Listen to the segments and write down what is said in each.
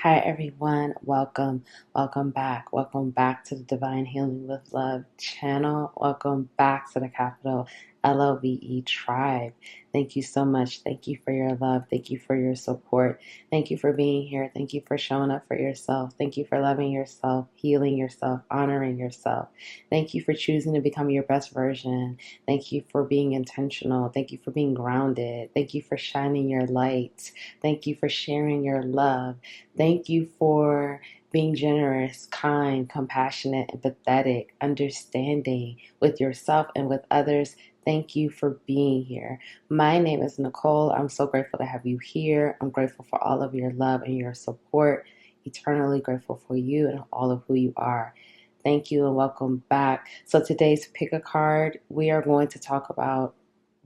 Hi everyone, welcome back to the Divine Healing with Love channel. Welcome back to the capital LOVE tribe. Thank you so much. Thank you for your love. Thank you for your support. Thank you for being here. Thank you for showing up for yourself. Thank you for loving yourself, healing yourself, honoring yourself. Thank you for choosing to become your best version. Thank you for being intentional. Thank you for being grounded. Thank you for shining your light. Thank you for sharing your love. Thank you for being generous, kind, compassionate, empathetic, understanding with yourself and with others. Thank you for being here. My name is Nicole. I'm so grateful to have you here. I'm grateful for all of your love and your support. Eternally grateful for you and all of who you are. Thank you and welcome back. So today's pick a card. We are going to talk about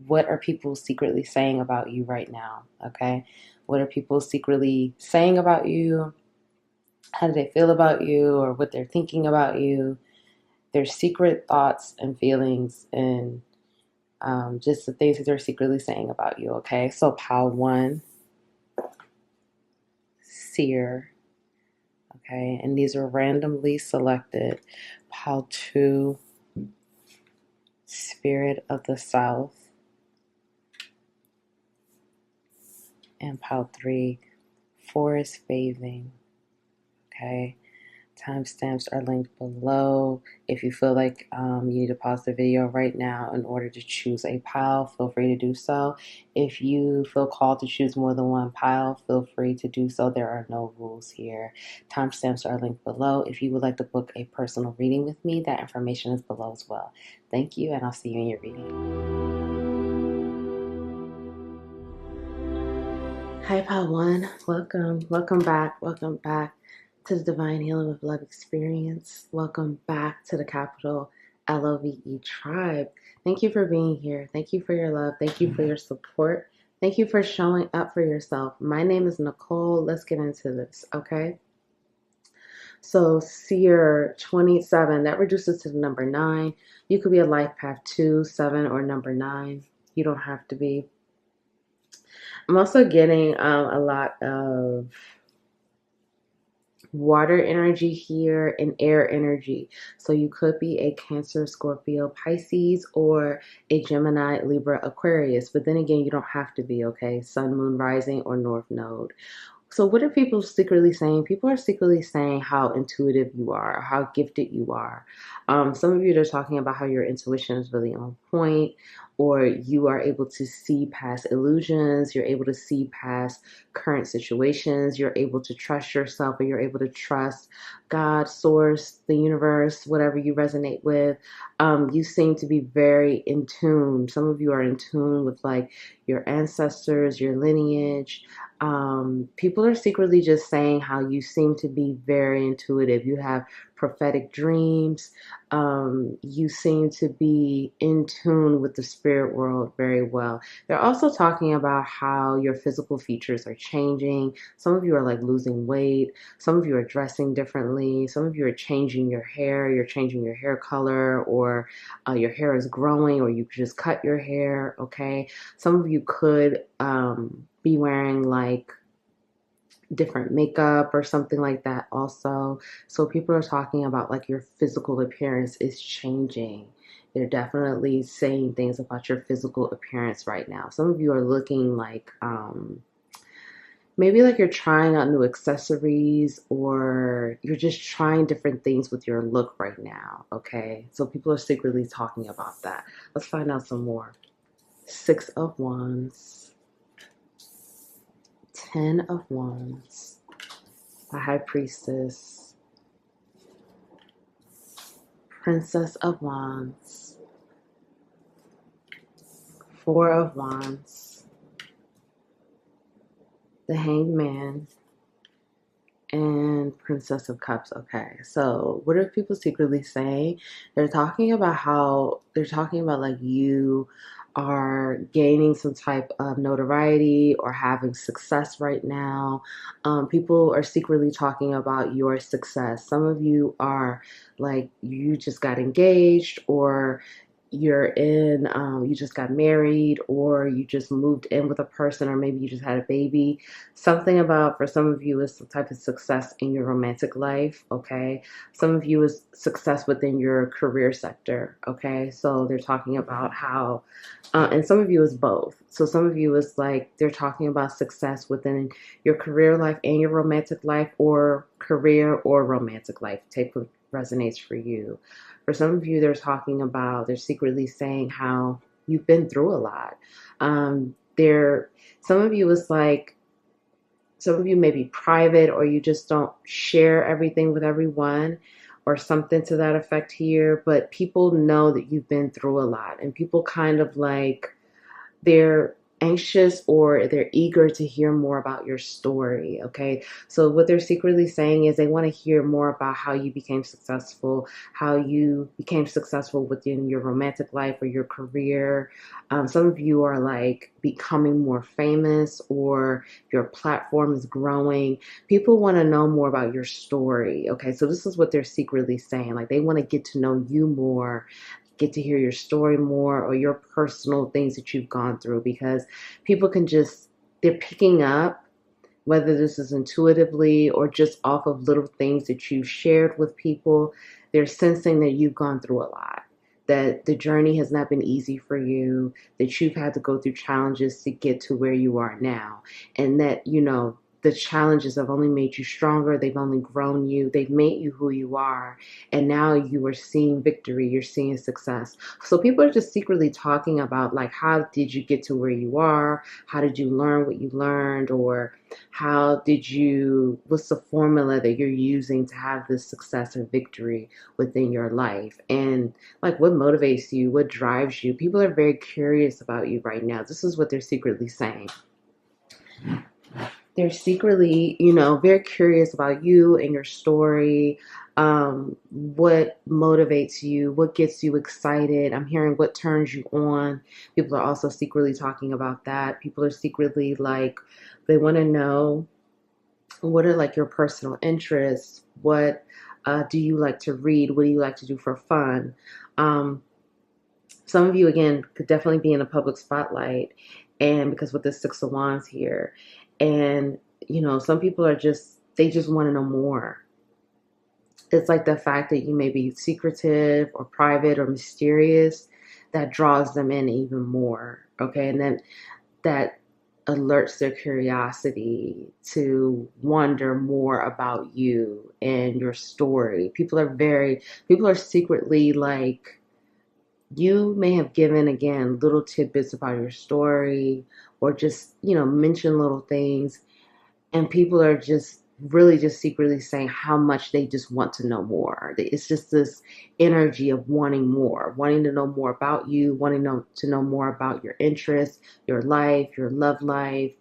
what are people secretly saying about you right now, okay? What are people secretly saying about you? How do they feel about you, or what they're thinking about you? Their secret thoughts and feelings, and just the things that they're secretly saying about you, okay? So pile 1, Seer, okay? And these are randomly selected. Pile 2, Spirit of the South. And pile 3, Forest Bathing, okay? Timestamps are linked below. If you feel like you need to pause the video right now in order to choose a pile, feel free to do so. If you feel called to choose more than one pile, feel free to do so. There are no rules here. Timestamps are linked below. If you would like to book a personal reading with me, that information is below as well. Thank you, and I'll see you in your reading. Hi, pile 1. Welcome back to the Divine Healing with Love experience. Welcome back to the capital LOVE tribe. Thank you for being here. Thank you for your love. Thank you for your support. Thank you for showing up for yourself. My name is Nicole. Let's get into this, okay? So Seer 27, that reduces to the number 9. You could be a life path 2, 7, or number 9. You don't have to be. I'm also getting a lot of water energy here and air energy. So you could be a Cancer, Scorpio, Pisces, or a Gemini, Libra, Aquarius. But then again, you don't have to be, okay? Sun, Moon, Rising, or North Node. So what are people secretly saying? People are secretly saying how intuitive you are, how gifted you are. Some of you are talking about how your intuition is really on point, or you are able to see past illusions. You're able to see past current situations. You're able to trust yourself, or you're able to trust God, source, the universe, whatever you resonate with. You seem to be very in tune. Some of you are in tune with like your ancestors, your lineage. People are secretly just saying how you seem to be very intuitive. You have prophetic dreams. You seem to be in tune with the spirit world very well. They're also talking about how your physical features are changing. Some of you are like losing weight. Some of you are dressing differently. Some of you are changing your hair. You're changing your hair color, or your hair is growing, or you just cut your hair, okay? Some of you could be wearing like different makeup or something like that also. So people are talking about like your physical appearance is changing. They're definitely saying things about your physical appearance right now. Some of you are looking like maybe like you're trying out new accessories, or you're just trying different things with your look right now, okay? So people are secretly talking about that. Let's find out some more. 6 of Wands, 10 of Wands, the High Priestess, Princess of Wands, 4 of Wands, the Hanged Man, and Princess of Cups. Okay, so what are people secretly saying? They're talking about like you are gaining some type of notoriety or having success right now. People are secretly talking about your success. Some of you are like, you just got engaged, or you're in, you just got married, or you just moved in with a person, or maybe you just had a baby. Something about, for some of you, is some type of success in your romantic life, okay? Some of you is success within your career sector, okay? So they're talking about how, and some of you is both. So some of you is like, they're talking about success within your career life and your romantic life, or career or romantic life. Take what resonates for you. For some of you, they're secretly saying how you've been through a lot. They're, some of you is like, some of you may be private, or you just don't share everything with everyone, or something to that effect here. But people know that you've been through a lot, and people kind of like, they're anxious or they're eager to hear more about your story. Okay. So what they're secretly saying is they want to hear more about how you became successful, how you became successful within your romantic life or your career. Some of you are like becoming more famous, or your platform is growing. People want to know more about your story. Okay. So this is what they're secretly saying. Like, they want to get to know you more, get to hear your story more, or your personal things that you've gone through, because people can just, they're picking up, whether this is intuitively or just off of little things that you've shared with people. They're sensing that you've gone through a lot, that the journey has not been easy for you, that you've had to go through challenges to get to where you are now, and that, the challenges have only made you stronger. They've only grown you. They've made you who you are. And now you are seeing victory. You're seeing success. So people are just secretly talking about, like, how did you get to where you are? How did you learn what you learned? Or what's the formula that you're using to have this success or victory within your life? And like, what motivates you? What drives you? People are very curious about you right now. This is what they're secretly saying. They're secretly, very curious about you and your story. What motivates you? What gets you excited? I'm hearing what turns you on. People are also secretly talking about that. People are secretly like, they want to know, what are like your personal interests? What do you like to read? What do you like to do for fun? Um, some of you, again, could definitely be in a public spotlight, and because with the Six of Wands here, and some people are just, they just want to know more. It's like the fact that you may be secretive or private or mysterious, that draws them in even more. Okay. And then that alerts their curiosity to wonder more about you and your story. People are secretly like, you may have given, again, little tidbits about your story, or just, mention little things, and people are just really just secretly saying how much they just want to know more. It's just this energy of wanting more, wanting to know more about you, wanting to know more about your interests, your life, your love life.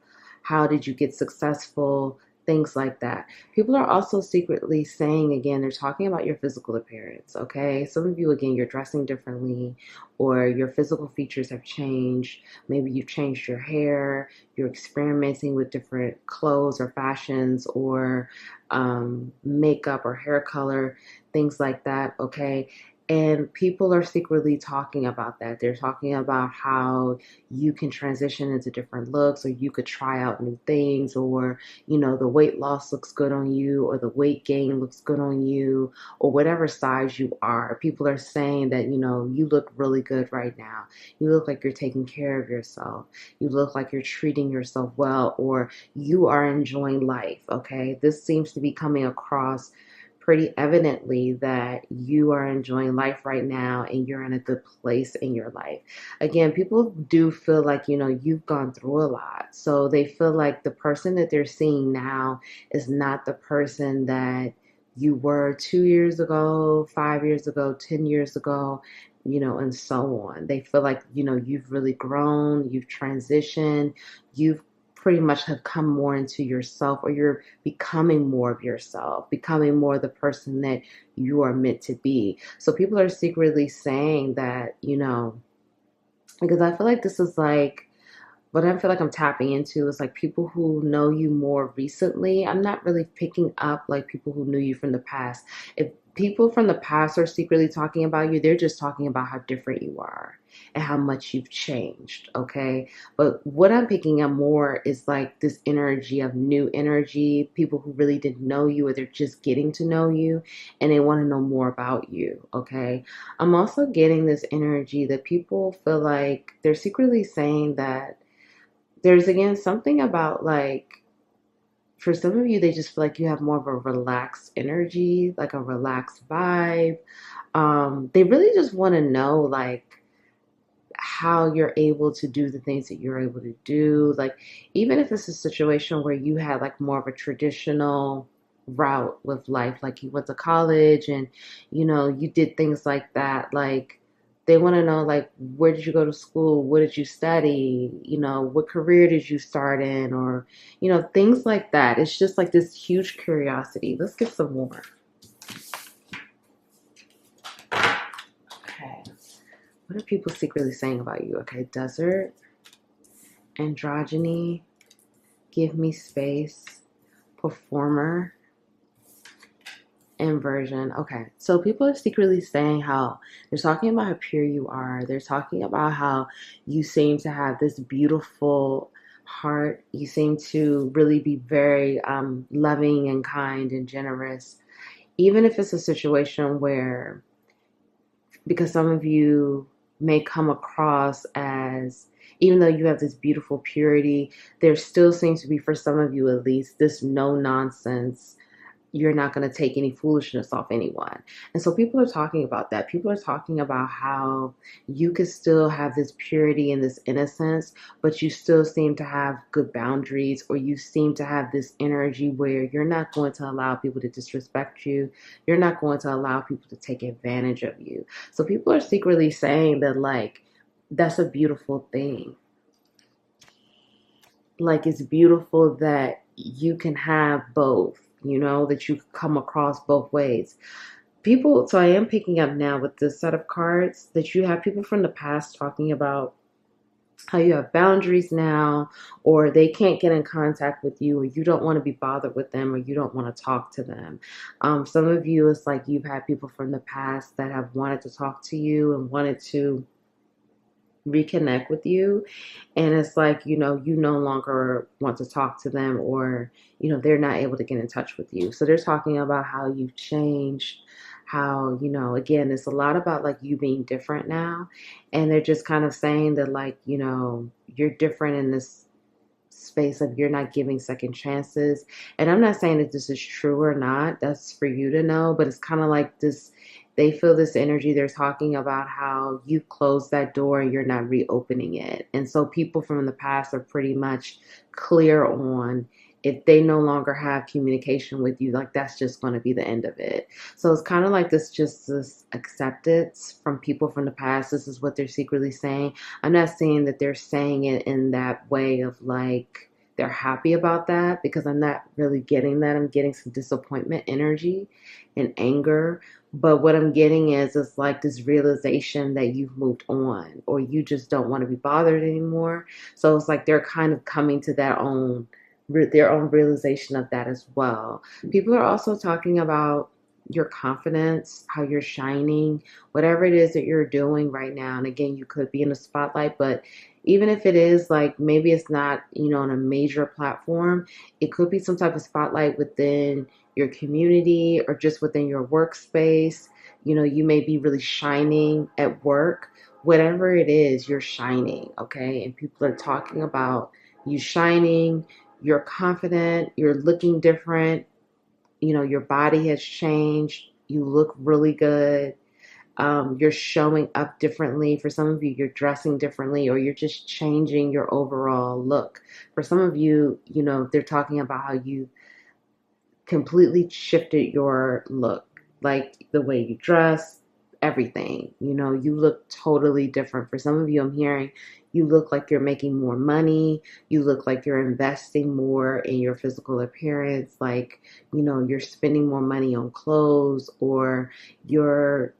How did you get successful? Things like that. People are also secretly saying, again, they're talking about your physical appearance, okay? Some of you, again, you're dressing differently, or your physical features have changed. Maybe you've changed your hair, you're experimenting with different clothes or fashions, or makeup or hair color, things like that, okay? And people are secretly talking about that. They're talking about how you can transition into different looks, or you could try out new things, or, the weight loss looks good on you, or the weight gain looks good on you, or whatever size you are. People are saying that, you look really good right now. You look like you're taking care of yourself. You look like you're treating yourself well, or you are enjoying life, okay? This seems to be coming across pretty evidently, that you are enjoying life right now and you're in a good place in your life. Again, people do feel like, you've gone through a lot. So they feel like the person that they're seeing now is not the person that you were 2 years ago, 5 years ago, 10 years ago, and so on. They feel like, you've really grown, you've transitioned, you've pretty much have come more into yourself, or you're becoming more of yourself, becoming more the person that you are meant to be. So people are secretly saying that, because I feel like this is like, what I feel like I'm tapping into is like people who know you more recently. I'm not really picking up like people who knew you from the past. If people from the past are secretly talking about you. They're just talking about how different you are and how much you've changed, okay? But what I'm picking up more is like this energy of new energy, people who really didn't know you or they're just getting to know you and they want to know more about you, okay? I'm also getting this energy that people feel like they're secretly saying that there's again something about like for some of you, they just feel like you have more of a relaxed energy, like a relaxed vibe. They really just want to know, like, how you're able to do the things that you're able to do. Like, even if it's a situation where you had like more of a traditional route with life, like you went to college and, you did things like that, like, they want to know, like, where did you go to school? What did you study? What career did you start in? Or, things like that. It's just like this huge curiosity. Let's get some more. Okay. What are people secretly saying about you? Okay. Desert, androgyny, give me space, performer, inversion. Okay. So people are secretly saying how they're talking about how pure you are. They're talking about how you seem to have this beautiful heart. You seem to really be very loving and kind and generous. Even if it's a situation where, because some of you may come across as, even though you have this beautiful purity, there still seems to be, for some of you at least, this no nonsense. You're not going to take any foolishness off anyone. And so people are talking about that. People are talking about how you could still have this purity and this innocence, but you still seem to have good boundaries, or you seem to have this energy where you're not going to allow people to disrespect you. You're not going to allow people to take advantage of you. So people are secretly saying that, like, that's a beautiful thing. Like, it's beautiful that you can have both, that you come across both ways. People, so I am picking up now with this set of cards that you have people from the past talking about how you have boundaries now, or they can't get in contact with you, or you don't want to be bothered with them, or you don't want to talk to them. Some of you, it's like you've had people from the past that have wanted to talk to you and wanted to reconnect with you, and it's like, you no longer want to talk to them, or they're not able to get in touch with you. So they're talking about how you've changed, how, again, it's a lot about like you being different now, and they're just kind of saying that, like, you're different in this space of you're not giving second chances. And I'm not saying that this is true or not, that's for you to know, but it's kind of like this, they feel this energy. They're talking about how you closed that door and you're not reopening it. And so people from the past are pretty much clear on, if they no longer have communication with you, like, that's just going to be the end of it. So it's kind of like this acceptance from people from the past. This is what they're secretly saying. I'm not saying that they're saying it in that way of like they're happy about that, because I'm not really getting that. I'm getting some disappointment energy and anger. But what I'm getting is it's like this realization that you've moved on, or you just don't want to be bothered anymore. So it's like they're kind of coming to their own realization of that as well. People are also talking about your confidence, how you're shining, whatever it is that you're doing right now. And again, you could be in the spotlight, but even if it is like, maybe it's not, on a major platform, it could be some type of spotlight within your community or just within your workspace. You may be really shining at work. Whatever it is, you're shining, okay? And people are talking about you shining, you're confident, you're looking different, your body has changed, you look really good, you're showing up differently. For some of you, you're dressing differently, or you're just changing your overall look. For some of you, they're talking about how you completely shifted your look, like the way you dress, everything. You look totally different. For some of you, I'm hearing you look like you're making more money. You look like you're investing more in your physical appearance. Like, you're spending more money on clothes, or you're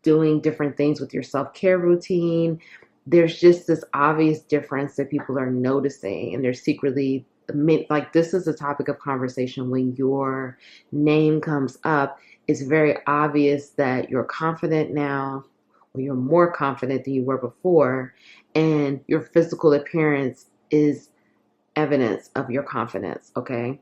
doing different things with your self-care routine. There's just this obvious difference that people are noticing, and they're secretly, like, this is a topic of conversation when your name comes up, it's very obvious that you're confident now, or you're more confident than you were before, and your physical appearance is evidence of your confidence, okay?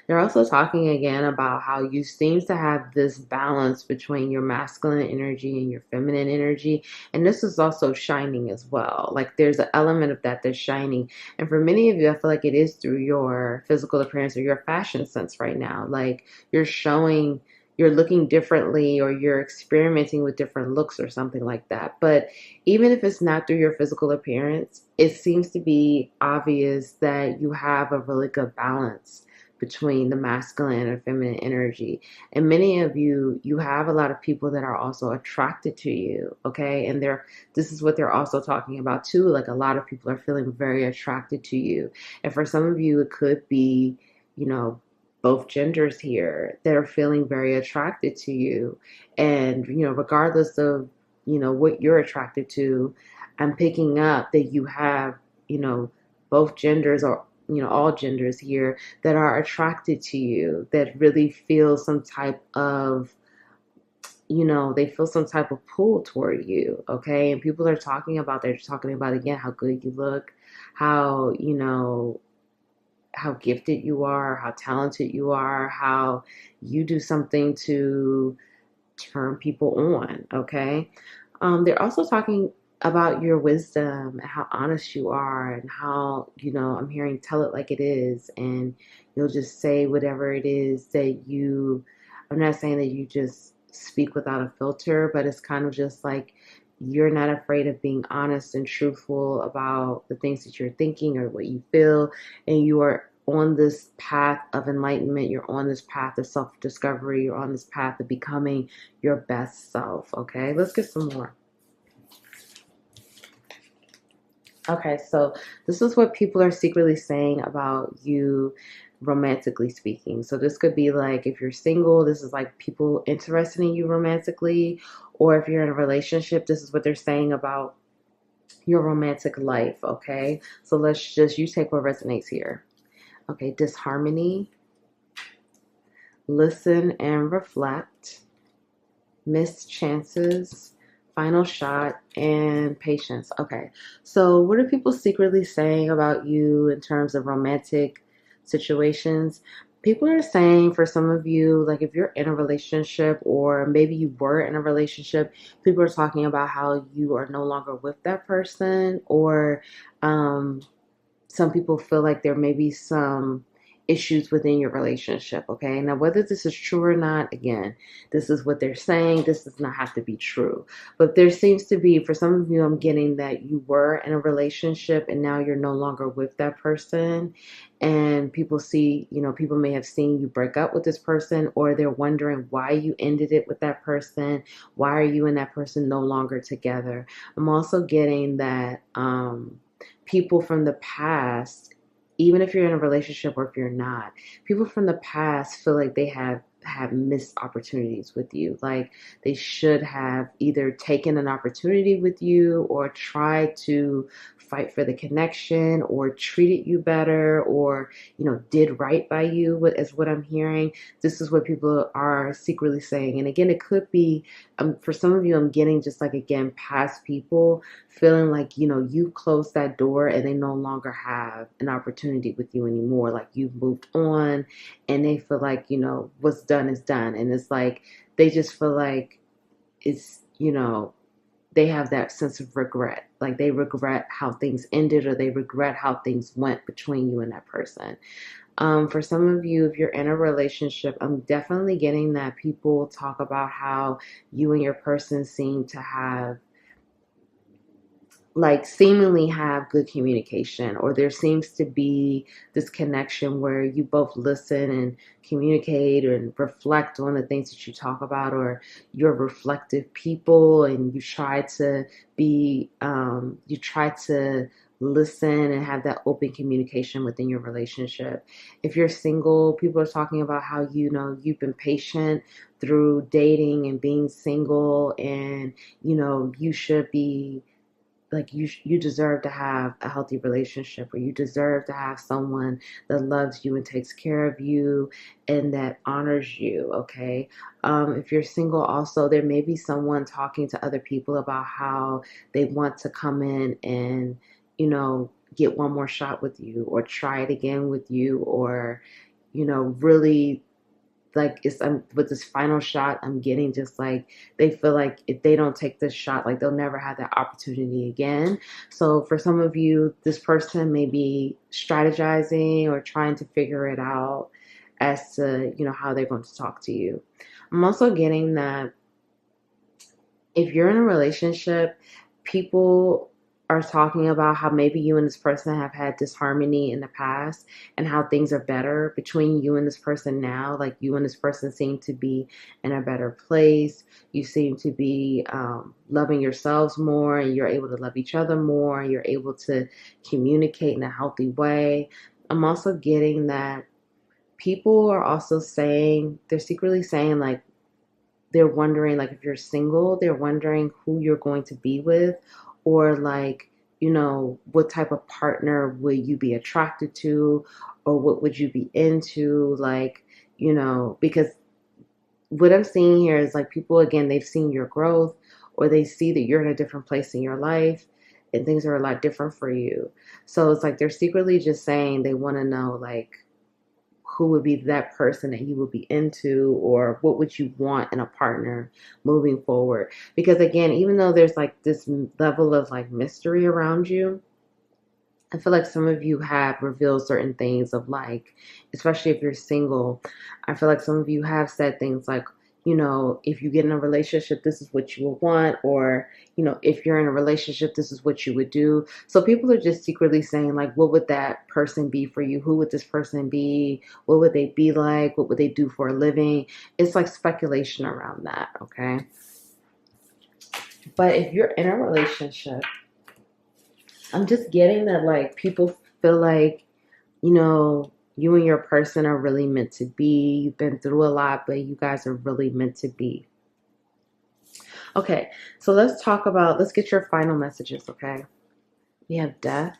They're also talking again about how you seem to have this balance between your masculine energy and your feminine energy. And this is also shining as well. Like there's an element of that that's shining. And for many of you, I feel like it is through your physical appearance or your fashion sense right now. Like you're showing, you're looking differently, or you're experimenting with different looks or something like that. But even if it's not through your physical appearance, it seems to be obvious that you have a really good balance between the masculine and feminine energy. And many of you, you have a lot of people that are also attracted to you, okay? And this is what they're also talking about too. Like a lot of people are feeling very attracted to you. And for some of you, it could be, you know, both genders here that are feeling very attracted to you. And, you know, regardless of, you know, what you're attracted to, I'm picking up that you have, you know, both genders, or you know, all genders here, that are attracted to you, that really feel some type of, you know, they feel some type of pull toward you, okay? And people are talking about, they're talking about again how good you look, how, you know, how gifted you are, how talented you are, how you do something to turn people on, okay? They're also talking about your wisdom and how honest you are, and how, you know, I'm hearing tell it like it is, and you'll just say whatever it is that you, I'm not saying that you just speak without a filter, but it's kind of just like you're not afraid of being honest and truthful about the things that you're thinking or what you feel, and you are on this path of enlightenment, you're on this path of self-discovery, you're on this path of becoming your best self, okay? Let's get some more. Okay, so this is what people are secretly saying about you, romantically speaking. So this could be like if you're single, this is like people interested in you romantically, or if you're in a relationship, this is what they're saying about your romantic life, okay? So let's just, you take what resonates here. Okay, disharmony, listen and reflect, missed chances, final shot, and patience. Okay, so what are people secretly saying about you in terms of romantic situations? People are saying, for some of you, like if you're in a relationship, or maybe you were in a relationship, people are talking about how you are no longer with that person, or some people feel like there may be some issues within your relationship, okay? Now, whether this is true or not, again, this is what they're saying. This does not have to be true. But there seems to be, for some of you, I'm getting that you were in a relationship and now you're no longer with that person. And people see, you know, people may have seen you break up with this person, or they're wondering why you ended it with that person. Why are you and that person no longer together? I'm also getting that, people from the past, even if you're in a relationship or if you're not, people from the past feel like they have missed opportunities with you. Like they should have either taken an opportunity with you, or tried to fight for the connection, or treated you better, or, you know, did right by you, is what I'm hearing. This is what people are secretly saying. And again, it could be, for some of you, I'm getting just like, again, past people feeling like, you know, you closed that door and they no longer have an opportunity with you anymore. Like you've moved on, and they feel like, you know, what's done is done. And it's like, they just feel like it's, you know, they have that sense of regret. Like they regret how things ended, or they regret how things went between you and that person. For some of you, if you're in a relationship, I'm definitely getting that people talk about how you and your person seem to have, like, seemingly have good communication, or there seems to be this connection where you both listen and communicate and reflect on the things that you talk about, or you're reflective people and you try to be, you try to listen and have that open communication within your relationship. If you're single, people are talking about how, you know, you've been patient through dating and being single, and, you know, you should be like you deserve to have a healthy relationship, or you deserve to have someone that loves you and takes care of you and that honors you. Okay. If you're single, also, there may be someone talking to other people about how they want to come in and, get one more shot with you, or try it again with you, or, really, like, it's with this final shot I'm getting, just like they feel like if they don't take this shot, like they'll never have that opportunity again. So for some of you, this person may be strategizing or trying to figure it out as to, how they're going to talk to you. I'm also getting that if you're in a relationship, people are talking about how maybe you and this person have had disharmony in the past, and how things are better between you and this person now. Like, you and this person seem to be in a better place. You seem to be loving yourselves more, and you're able to love each other more, and you're able to communicate in a healthy way. I'm also getting that people are also saying, they're secretly saying, like, they're wondering, like, if you're single, they're wondering who you're going to be with, or like, what type of partner would you be attracted to, or what would you be into, like, because what I'm seeing here is like people, again, they've seen your growth, or they see that you're in a different place in your life and things are a lot different for you. So it's like they're secretly just saying they want to know, like, who would be that person that you would be into, or what would you want in a partner moving forward. Because again, even though there's like this level of like mystery around you, I feel like some of you have revealed certain things of, like, especially if you're single, I feel like some of you have said things like, if you get in a relationship, this is what you will want, or, if you're in a relationship, this is what you would do. So people are just secretly saying, like, what would that person be for you? Who would this person be? What would they be like? What would they do for a living? It's like speculation around that, okay? But if you're in a relationship, I'm just getting that, like, people feel like, you and your person are really meant to be. You've been through a lot, but you guys are really meant to be. Okay, so let's get your final messages, okay? We have death,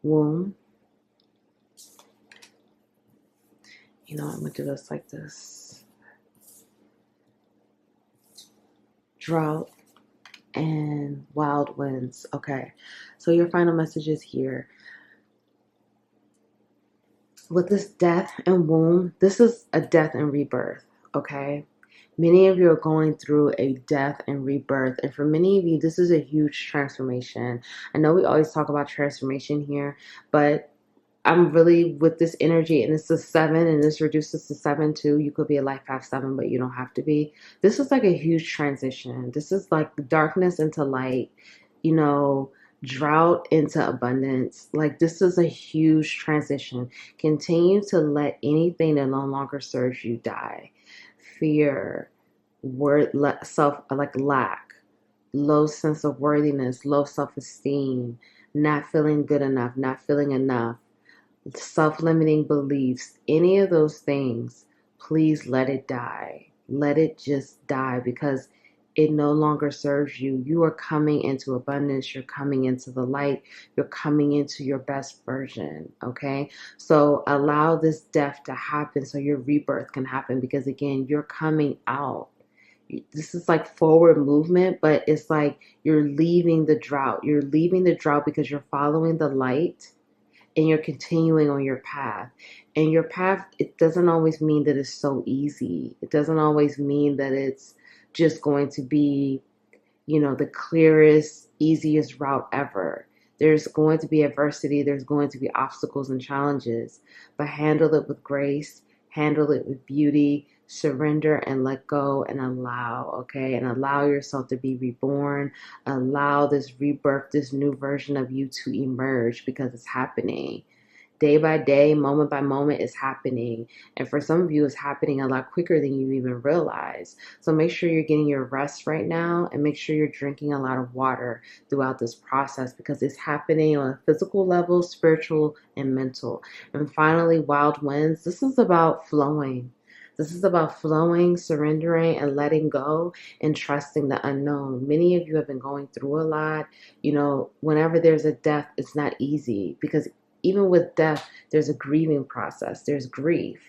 womb. I'm going to do this like this. Drought and wild winds. Okay, so your final messages here. With this death and womb, this is a death and rebirth, okay? Many of you are going through a death and rebirth. And for many of you, this is a huge transformation. I know we always talk about transformation here, but I'm really with this energy, and it's a 7, and this reduces to 7 too. You could be a life path 7, but you don't have to be. This is like a huge transition. This is like darkness into light, you know, drought into abundance. Like, this is a huge transition. Continue to let anything that no longer serves you die. Fear, self, like lack, low sense of worthiness, low self-esteem, not feeling good enough, not feeling enough, self-limiting beliefs, any of those things, please let it die. Let it just die, because it no longer serves you. You are coming into abundance. You're coming into the light. You're coming into your best version, okay? So allow this death to happen so your rebirth can happen, because again, you're coming out. This is like forward movement, but it's like you're leaving the drought. You're leaving the drought because you're following the light, and you're continuing on your path. And your path, it doesn't always mean that it's so easy. It doesn't always mean that it's just going to be, the clearest, easiest route ever. There's going to be adversity. There's going to be obstacles and challenges, but handle it with grace, handle it with beauty, surrender and let go and allow, okay? And allow yourself to be reborn. Allow this rebirth, this new version of you to emerge, because it's happening. Day by day, moment by moment, is happening. And for some of you, it's happening a lot quicker than you even realize. So make sure you're getting your rest right now, and make sure you're drinking a lot of water throughout this process, because it's happening on a physical level, spiritual, and mental. And finally, wild winds. This is about flowing. This is about flowing, surrendering, and letting go and trusting the unknown. Many of you have been going through a lot. You know, whenever there's a death, it's not easy because even with death, there's a grieving process, there's grief.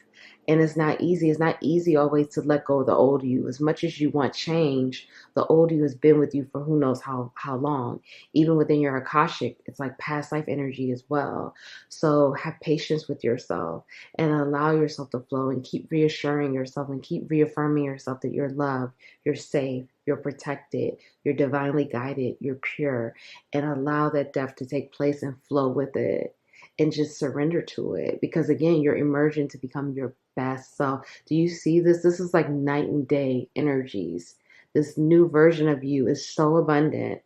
And it's not easy. It's not easy always to let go of the old you. As much as you want change, the old you has been with you for who knows how long. Even within your Akashic, it's like past life energy as well. So have patience with yourself and allow yourself to flow and keep reassuring yourself and keep reaffirming yourself that you're loved, you're safe, you're protected, you're divinely guided, you're pure, and allow that death to take place and flow with it and just surrender to it. Because again, you're emerging to become your best self. Do you see this? This is like night and day energies. This new version of you is so abundant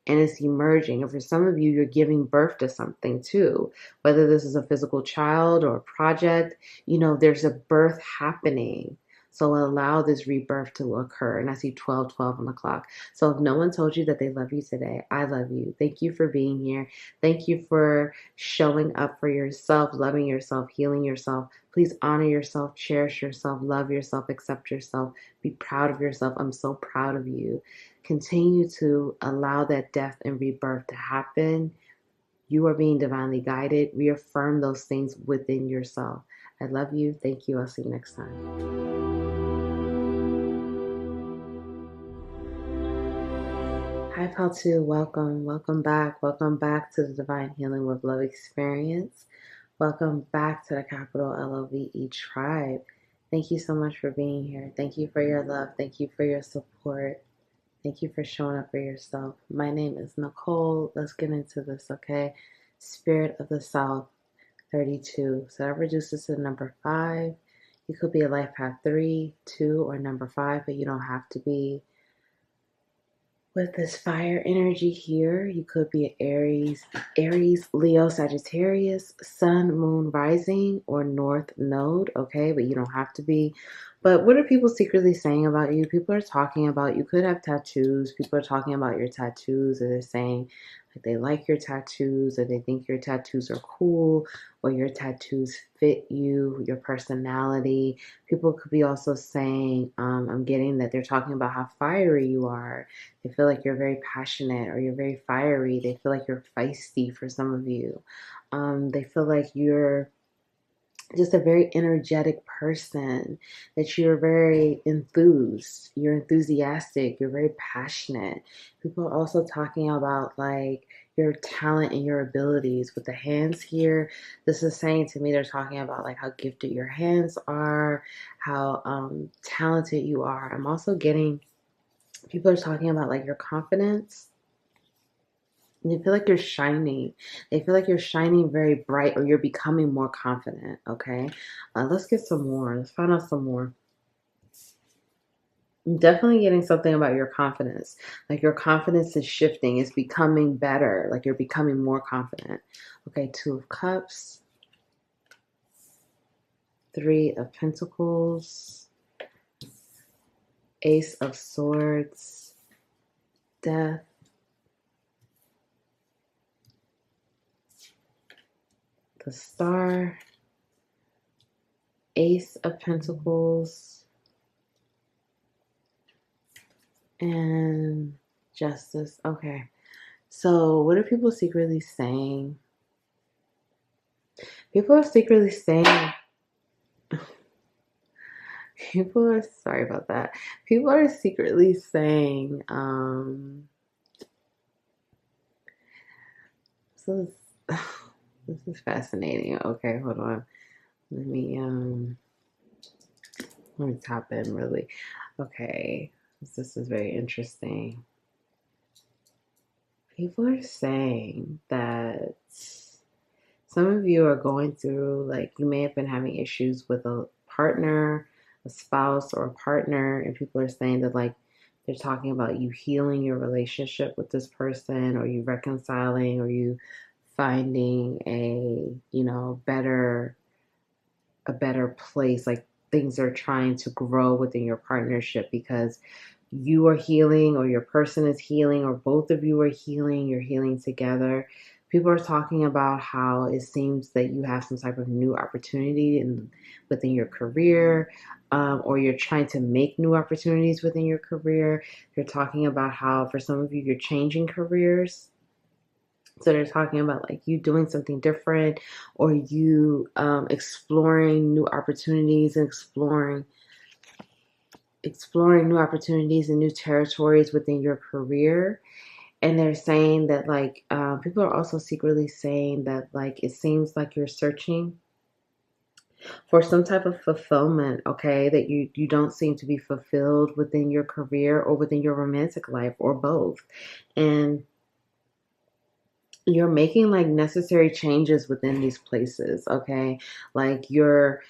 and it's emerging. And for some of you, you're giving birth to something too. Whether this is a physical child or a project, you know, there's a birth happening. So allow this rebirth to occur. And I see 12:12 on the clock. So if no one told you that they love you today, I love you. Thank you for being here. Thank you for showing up for yourself, loving yourself, healing yourself. Please honor yourself, cherish yourself, love yourself, accept yourself, be proud of yourself. I'm so proud of you. Continue to allow that death and rebirth to happen. You are being divinely guided. Reaffirm those things within yourself. I love you. Thank you. I'll see you next time. Hi, Pal 2. Welcome back. Welcome back to the Divine Healing with Love experience. Welcome back to the capital LOVE tribe. Thank you so much for being here. Thank you for your love. Thank you for your support. Thank you for showing up for yourself. My name is Nicole. Let's get into this, okay? Spirit of the South, 32. So that reduces to number 5. You could be a life path 3, 2, or number 5, but you don't have to be. With this fire energy here, you could be an Aries, Leo, Sagittarius, Sun, Moon, Rising, or North Node, okay? But you don't have to be. But what are people secretly saying about you? People are talking about, you could have tattoos. People are talking about your tattoos, or they're saying like they like your tattoos, or they think your tattoos are cool, or your tattoos fit you, your personality. People could be also saying, I'm getting that they're talking about how fiery you are. They feel like you're very passionate or you're very fiery. They feel like you're feisty for some of you. They feel like you're just a very energetic person, that you're very enthused, you're enthusiastic, you're very passionate. People are also talking about like your talent and your abilities with the hands here. This is saying to me, they're talking about like how gifted your hands are, how talented you are. I'm also getting, people are talking about like your confidence. And they feel like you're shining. They feel like you're shining very bright, or you're becoming more confident, okay? Let's get some more. Let's find out some more. I'm definitely getting something about your confidence. Like your confidence is shifting. It's becoming better. Like you're becoming more confident. Okay, 2 of Cups. 3 of Pentacles. Ace of Swords. Death. The Star, Ace of Pentacles, and Justice. Okay, so what are people secretly saying? People are secretly saying, people are, sorry about that. People are secretly saying, so this is fascinating. Okay, hold on. Let me tap in really. Okay, this is very interesting. People are saying that some of you are going through, like, you may have been having issues with a partner, a spouse, or a partner, and people are saying that, like, they're talking about you healing your relationship with this person, or you reconciling, or you finding a, you know, a better place. Like things are trying to grow within your partnership because you are healing, or your person is healing, or both of you are healing. You're healing together. People are talking about how it seems that you have some type of new opportunity within your career, or you're trying to make new opportunities within your career. They're talking about how for some of you, you're changing careers. So they're talking about like you doing something different, or you exploring new opportunities and exploring new opportunities and new territories within your career. And they're saying that like people are also secretly saying that like it seems like you're searching for some type of fulfillment, okay, that you don't seem to be fulfilled within your career or within your romantic life or both. And you're making like necessary changes within these places, okay? Like for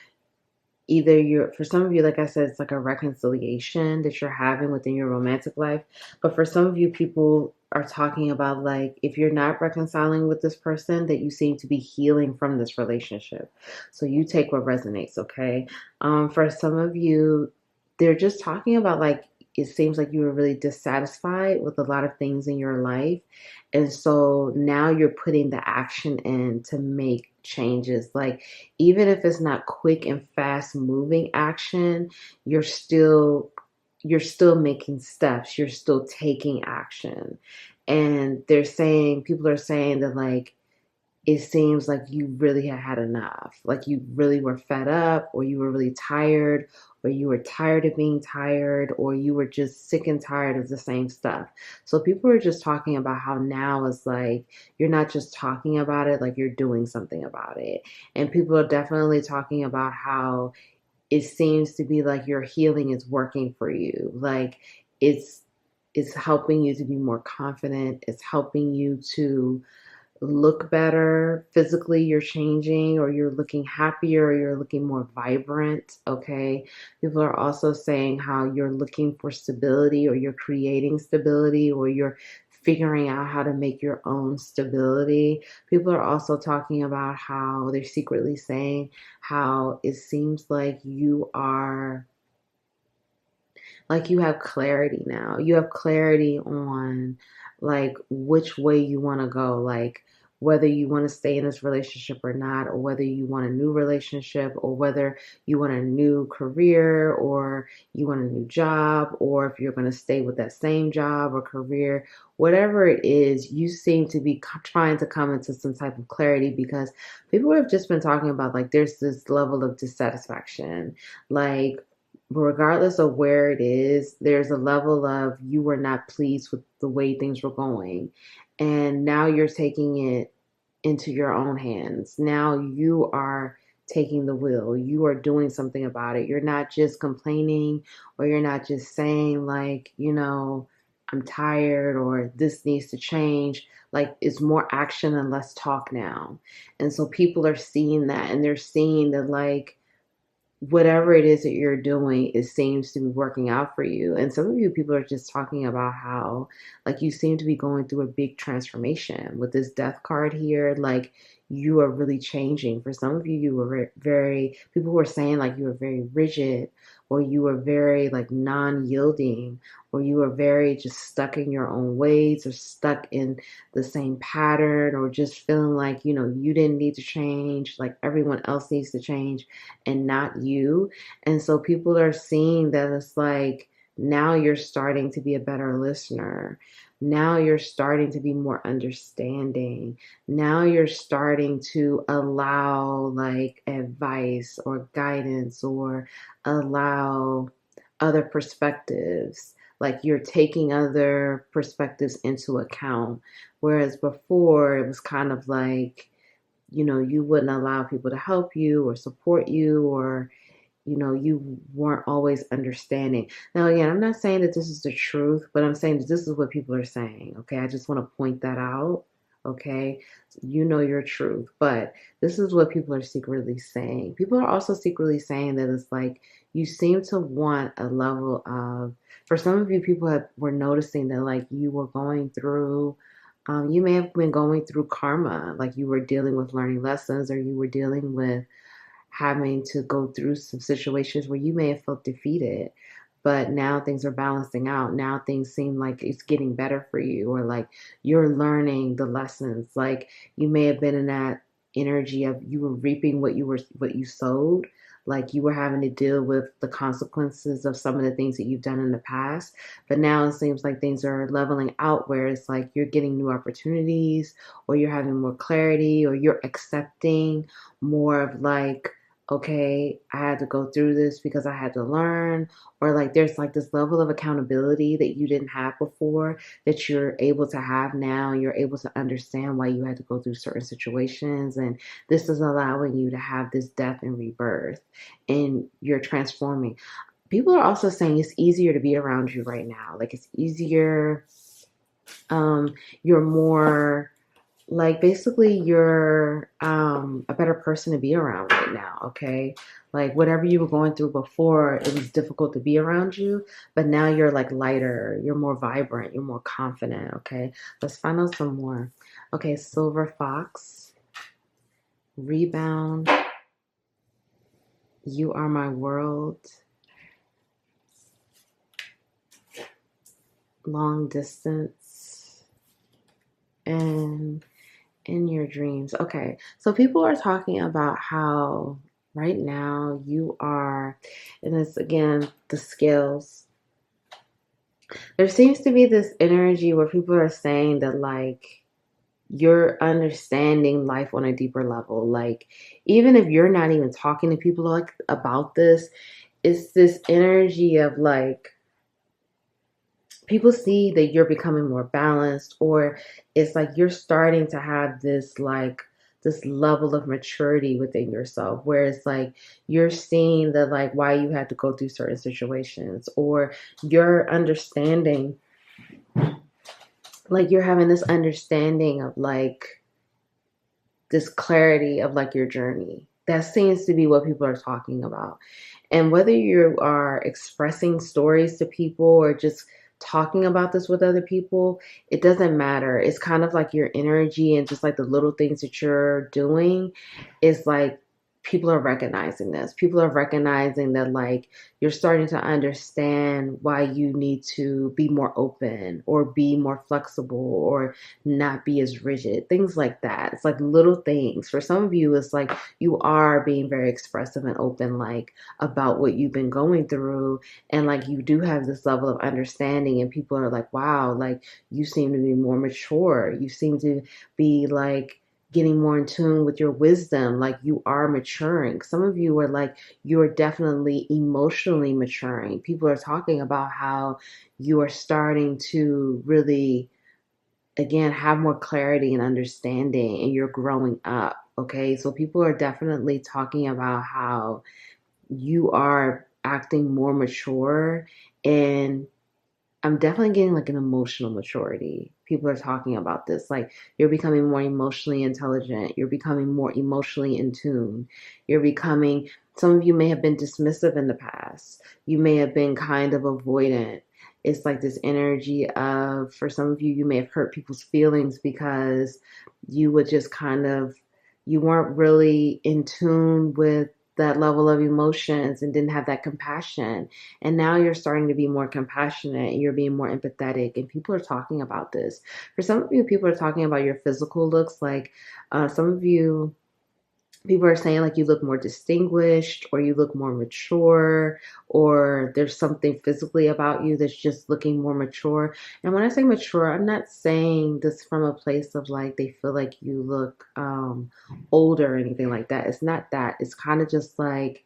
some of you, like I said, it's like a reconciliation that you're having within your romantic life. But for some of you, people are talking about like if you're not reconciling with this person, that you seem to be healing from this relationship. So you take what resonates, okay? For some of you, they're just talking about like it seems like you were really dissatisfied with a lot of things in your life. And so now you're putting the action in to make changes. Like, even if it's not quick and fast moving action, you're still making steps. You're still taking action. And people are saying that like it seems like you really had enough. Like you really were fed up, or you were really tired, or you were tired of being tired, or you were just sick and tired of the same stuff. So people are just talking about how now is like you're not just talking about it, like you're doing something about it. And people are definitely talking about how it seems to be like your healing is working for you. Like it's it's helping you to be more confident. It's helping you to look better physically. You're changing, or you're looking happier, or you're looking more vibrant, okay? People are also saying how you're looking for stability, or you're creating stability, or you're figuring out how to make your own stability. People are also talking about how they're secretly saying how it seems like you have clarity now. You have clarity on like which way you want to go, like whether you want to stay in this relationship or not, or whether you want a new relationship, or whether you want a new career, or you want a new job, or if you're going to stay with that same job or career. Whatever it is, you seem to be trying to come into some type of clarity, because people have just been talking about like there's this level of dissatisfaction. Like, regardless of where it is, there's a level of you were not pleased with the way things were going. And now you're taking it into your own hands. Now you are taking the wheel. You are doing something about it. You're not just complaining, or you're not just saying, like, I'm tired, or this needs to change. Like, it's more action and less talk now. And so people are seeing that, and they're seeing that, like, whatever it is that you're doing, it seems to be working out for you. And some of you people are just talking about how, like, you seem to be going through a big transformation with this death card here. Like, you are really changing. For some of you, you were very, people were saying like you were very rigid, or you were very like non yielding, or you were very just stuck in your own ways, or stuck in the same pattern, or just feeling like, you didn't need to change, like everyone else needs to change and not you. And so people are seeing that it's like now you're starting to be a better listener. Now you're starting to be more understanding. Now you're starting to allow like advice or guidance, or allow other perspectives. Like you're taking other perspectives into account. Whereas before it was kind of like, you wouldn't allow people to help you or support you, or, you weren't always understanding. Now, again, I'm not saying that this is the truth, but I'm saying that this is what people are saying. Okay. I just want to point that out. Okay. You know your truth, but this is what people are secretly saying. People are also secretly saying that it's like you seem to want a level of, for some of you, were noticing that like you were going through you may have been going through karma, like you were dealing with learning lessons, or you were dealing with having to go through some situations where you may have felt defeated. but now things are balancing out. Now things seem like it's getting better for you, or like you're learning the lessons. Like you may have been in that energy of you were reaping what you sowed, like you were having to deal with the consequences of some of the things that you've done in the past. But now it seems like things are leveling out, where it's like you're getting new opportunities, or you're having more clarity, or you're accepting more of like, okay, I had to go through this because I had to learn, or like there's like this level of accountability that you didn't have before that you're able to have now. You're able to understand why you had to go through certain situations, and this is allowing you to have this death and rebirth, and you're transforming. People are also saying it's easier to be around you right now. Like it's easier. You're more like basically you're a better person to be around right now, okay? Like whatever you were going through before, it was difficult to be around you, but now you're like lighter, you're more vibrant, you're more confident, okay? Let's find out some more. Okay, silver fox, rebound, you are my world, long distance, and in your dreams. Okay, so people are talking about how right now you are, and it's again the scales. There seems to be this energy where people are saying that like you're understanding life on a deeper level. Like even if you're not even talking to people like about this, it's this energy of like people see that you're becoming more balanced, or it's like you're starting to have this like this level of maturity within yourself, where it's like you're seeing that like why you had to go through certain situations, or you're understanding, like you're having this understanding of like this clarity of like your journey. That seems to be what people are talking about. And whether you are expressing stories to people or just talking about this with other people, it doesn't matter. It's kind of like your energy and just like the little things that you're doing is like people are recognizing this. People are recognizing that like you're starting to understand why you need to be more open or be more flexible or not be as rigid. Things like that. It's like little things. For some of you, it's like you are being very expressive and open, like about what you've been going through. And like you do have this level of understanding, and people are like, wow, like you seem to be more mature. You seem to be like getting more in tune with your wisdom, like you are maturing. Some of you are like you're definitely emotionally maturing. People are talking about how you are starting to really again have more clarity and understanding, and you're growing up. Okay, so people are definitely talking about how you are acting more mature, and I'm definitely getting like an emotional maturity. People are talking about this. Like you're becoming more emotionally intelligent. You're becoming more emotionally in tune. You're becoming, some of you may have been dismissive in the past. You may have been kind of avoidant. It's like this energy of, for some of you, you may have hurt people's feelings because you would just kind of, you weren't really in tune with that level of emotions and didn't have that compassion. And now you're starting to be more compassionate and you're being more empathetic. And people are talking about this. For some of you, people are talking about your physical looks. Like some of you, people are saying like you look more distinguished, or you look more mature, or there's something physically about you that's just looking more mature. And when I say mature, I'm not saying this from a place of like they feel like you look older or anything like that. It's not that. It's kind of just like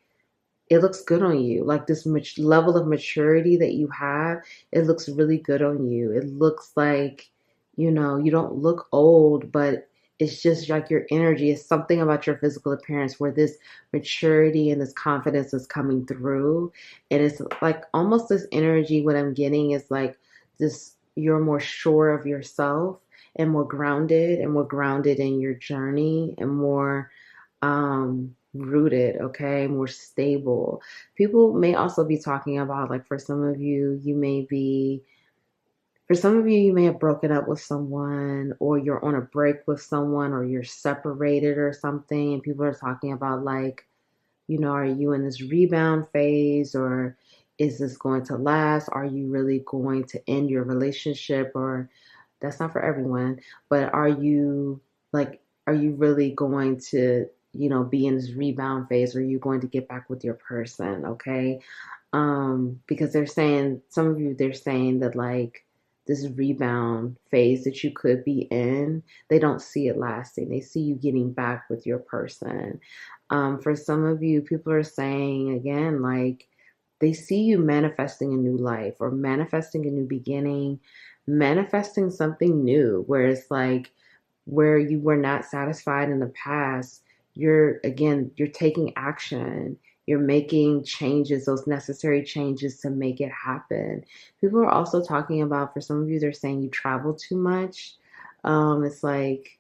it looks good on you. Like this level of maturity that you have, it looks really good on you. It looks like, you don't look old, but it's just like your energy is something about your physical appearance where this maturity and this confidence is coming through. And it's like almost this energy, what I'm getting is like this, you're more sure of yourself and more grounded in your journey and more rooted, okay, more stable. People may also be talking about like for some of you, you may have broken up with someone, or you're on a break with someone, or you're separated or something, and people are talking about like, are you in this rebound phase, or is this going to last? Are you really going to end your relationship? Or that's not for everyone, but are you really going to, be in this rebound phase? Or are you going to get back with your person? Okay. Because they're saying, some of you, they're saying that like this rebound phase that you could be in, they don't see it lasting. They see you getting back with your person. For some of you, people are saying again, like they see you manifesting a new life or manifesting a new beginning, manifesting something new, where it's like where you were not satisfied in the past, you're taking action, you're making changes, those necessary changes to make it happen. People are also talking about, for some of you, they're saying you travel too much. It's like,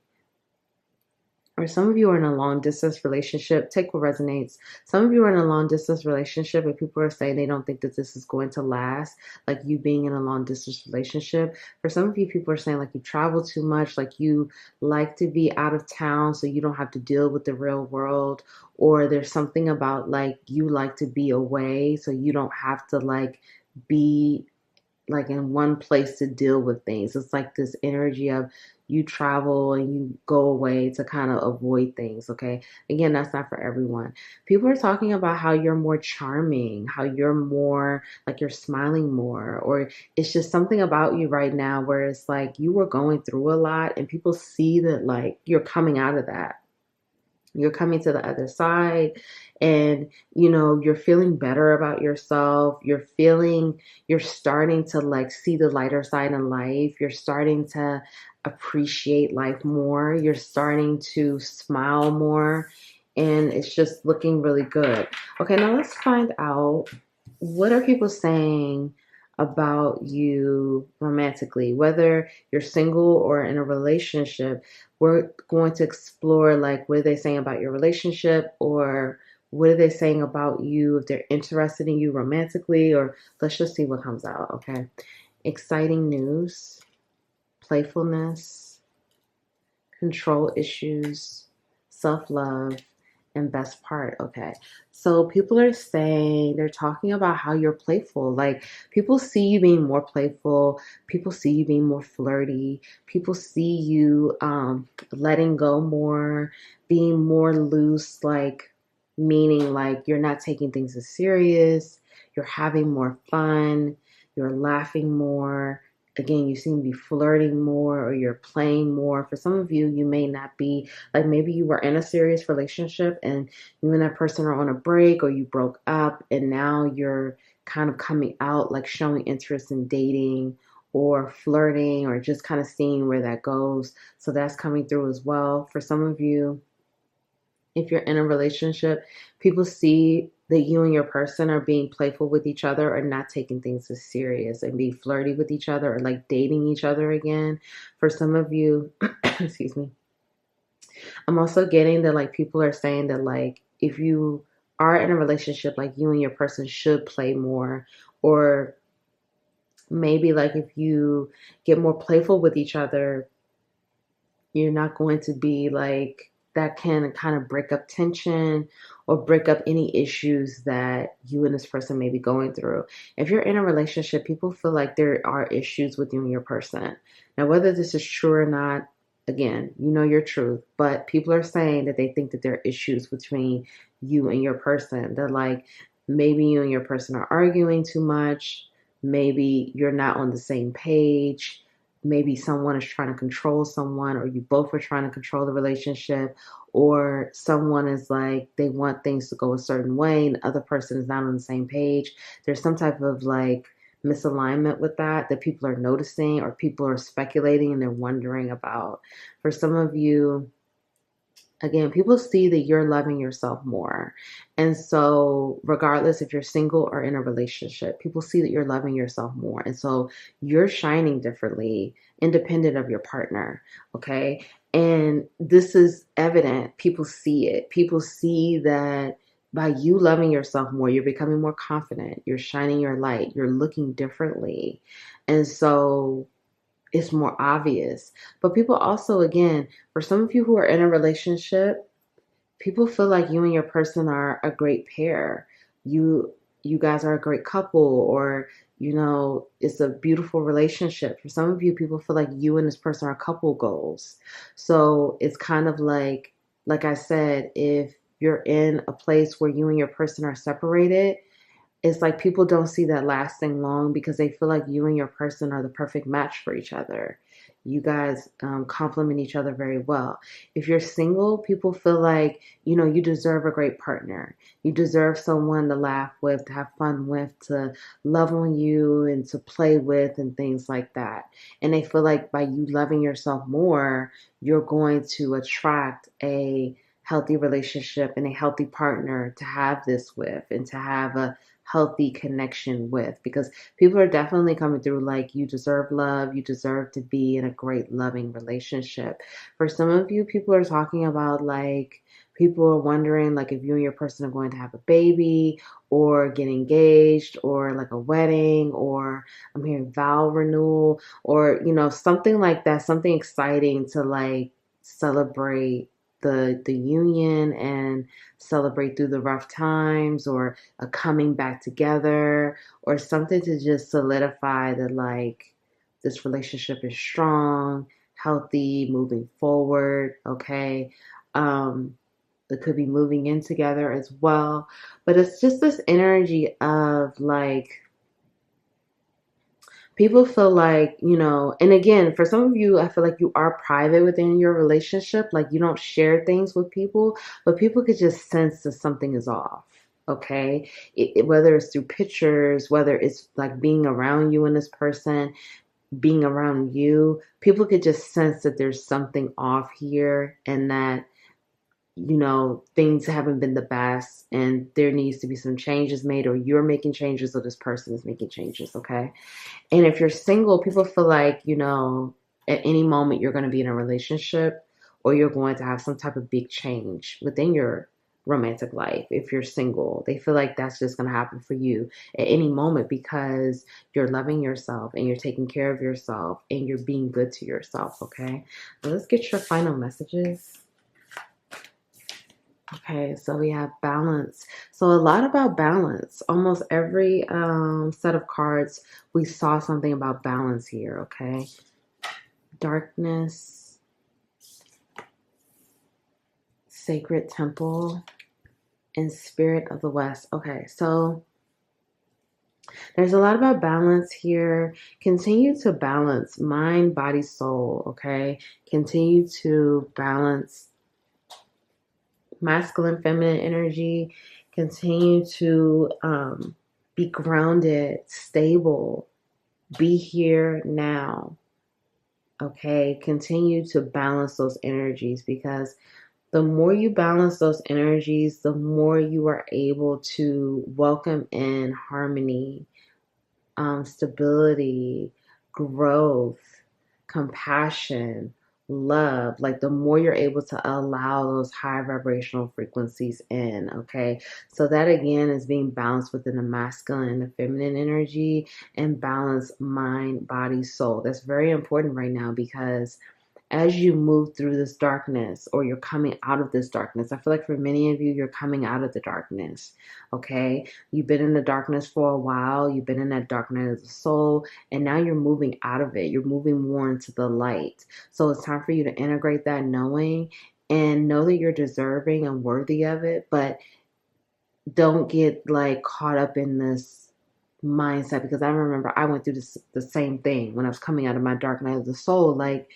or some of you are in a long distance relationship. Take what resonates. Some of you are in a long distance relationship and people are saying they don't think that this is going to last, like you being in a long distance relationship. For some of you, people are saying like you travel too much, like you like to be out of town so you don't have to deal with the real world. Or there's something about like you like to be away so you don't have to like be like in one place to deal with things. It's like this energy of you travel and you go away to kind of avoid things, okay? Again, that's not for everyone. People are talking about how you're more charming, how you're more like you're smiling more, or it's just something about you right now where it's like you were going through a lot and people see that like you're coming out of that. You're coming to the other side and you're feeling better about yourself. You're starting to like see the lighter side in life. You're starting to appreciate life more. You're starting to smile more, and it's just looking really good. Okay, now let's find out, what are people saying about you romantically, whether you're single or in a relationship. We're going to explore like what are they saying about your relationship, or what are they saying about you, if they're interested in you romantically, or let's just see what comes out. Okay. Exciting news, playfulness, control issues, self-love, and best part. Okay. So people are saying, they're talking about how you're playful. Like people see you being more playful. People see you being more flirty. People see you letting go more, being more loose, like meaning like you're not taking things as serious. You're having more fun. You're laughing more. Again, you seem to be flirting more, or you're playing more. For some of you, you may not be, like maybe you were in a serious relationship and you and that person are on a break, or you broke up and now you're kind of coming out, like showing interest in dating or flirting, or just kind of seeing where that goes. So that's coming through as well. For some of you, if you're in a relationship, people see that you and your person are being playful with each other, or not taking things as serious and being flirty with each other, or like dating each other again. For some of you, excuse me, I'm also getting that like people are saying that like if you are in a relationship, like you and your person should play more, or maybe like if you get more playful with each other, you're not going to be like, that can kind of break up tension or break up any issues that you and this person may be going through. If you're in a relationship, people feel like there are issues with you and your person. Now, whether this is true or not, again, you know your truth, but people are saying that they think that there are issues between you and your person. That like maybe you and your person are arguing too much, maybe you're not on the same page, maybe someone is trying to control someone, or you both are trying to control the relationship, or someone is like they want things to go a certain way and the other person is not on the same page. There's some type of like misalignment with that people are noticing, or people are speculating and they're wondering about. For some of you, again, people see that you're loving yourself more. And so, regardless if you're single or in a relationship, people see that you're loving yourself more. And so, you're shining differently, independent of your partner. Okay. And this is evident. People see it. People see that by you loving yourself more, you're becoming more confident. You're shining your light. You're looking differently. And so, it's more obvious. But people also, again, for some of you who are in a relationship, people feel like you and your person are a great pair. You you guys are a great couple, or it's a beautiful relationship. For some of you, people feel like you and this person are couple goals. So it's kind of like I said, if you're in a place where you and your person are separated, it's like people don't see that lasting long because they feel like you and your person are the perfect match for each other. You guys complement each other very well. If you're single, people feel like, you deserve a great partner. You deserve someone to laugh with, to have fun with, to love on you and to play with and things like that. And they feel like by you loving yourself more, you're going to attract a healthy relationship and a healthy partner to have this with and to have a healthy connection with, because people are definitely coming through like you deserve love, you deserve to be in a great loving relationship. For some of you, people are talking about like people are wondering like if you and your person are going to have a baby or get engaged or like a wedding, or I'm hearing vow renewal, or something like that, something exciting to like celebrate the union and celebrate through the rough times, or a coming back together, or something to just solidify that like this relationship is strong, healthy, moving forward. Okay. It could be moving in together as well, but it's just this energy of like people feel like, and again, for some of you, I feel like you are private within your relationship. Like you don't share things with people, but people could just sense that something is off. Okay. Whether it's through pictures, whether it's like being around you and this person, being around you, people could just sense that there's something off here and that, things haven't been the best and there needs to be some changes made, or you're making changes or this person is making changes. Okay. And if you're single, people feel like, at any moment you're going to be in a relationship or you're going to have some type of big change within your romantic life. If you're single, they feel like that's just going to happen for you at any moment because you're loving yourself and you're taking care of yourself and you're being good to yourself. Okay. So let's get your final messages. Okay, so we have balance. So a lot about balance. Almost every set of cards, we saw something about balance here, okay? Darkness, sacred temple, and spirit of the West. Okay, so there's a lot about balance here. Continue to balance mind, body, soul, okay? Continue to balance masculine, feminine energy. Continue to be grounded, stable, be here now. Okay, continue to balance those energies, because the more you balance those energies, the more you are able to welcome in harmony, stability, growth, compassion, love. Like the more you're able to allow those high vibrational frequencies in, okay? So that again is being balanced within the masculine and the feminine energy, and balance mind, body, soul. That's very important right now, because as you move through this darkness, or you're coming out of this darkness, I feel like for many of you, you're coming out of the darkness, okay? You've been in the darkness for a while. You've been in that darkness of the soul, and now you're moving out of it. You're moving more into the light. So it's time for you to integrate that knowing and know that you're deserving and worthy of it, but don't get like caught up in this mindset, because I remember I went through the same thing when I was coming out of my dark night of the soul. Like,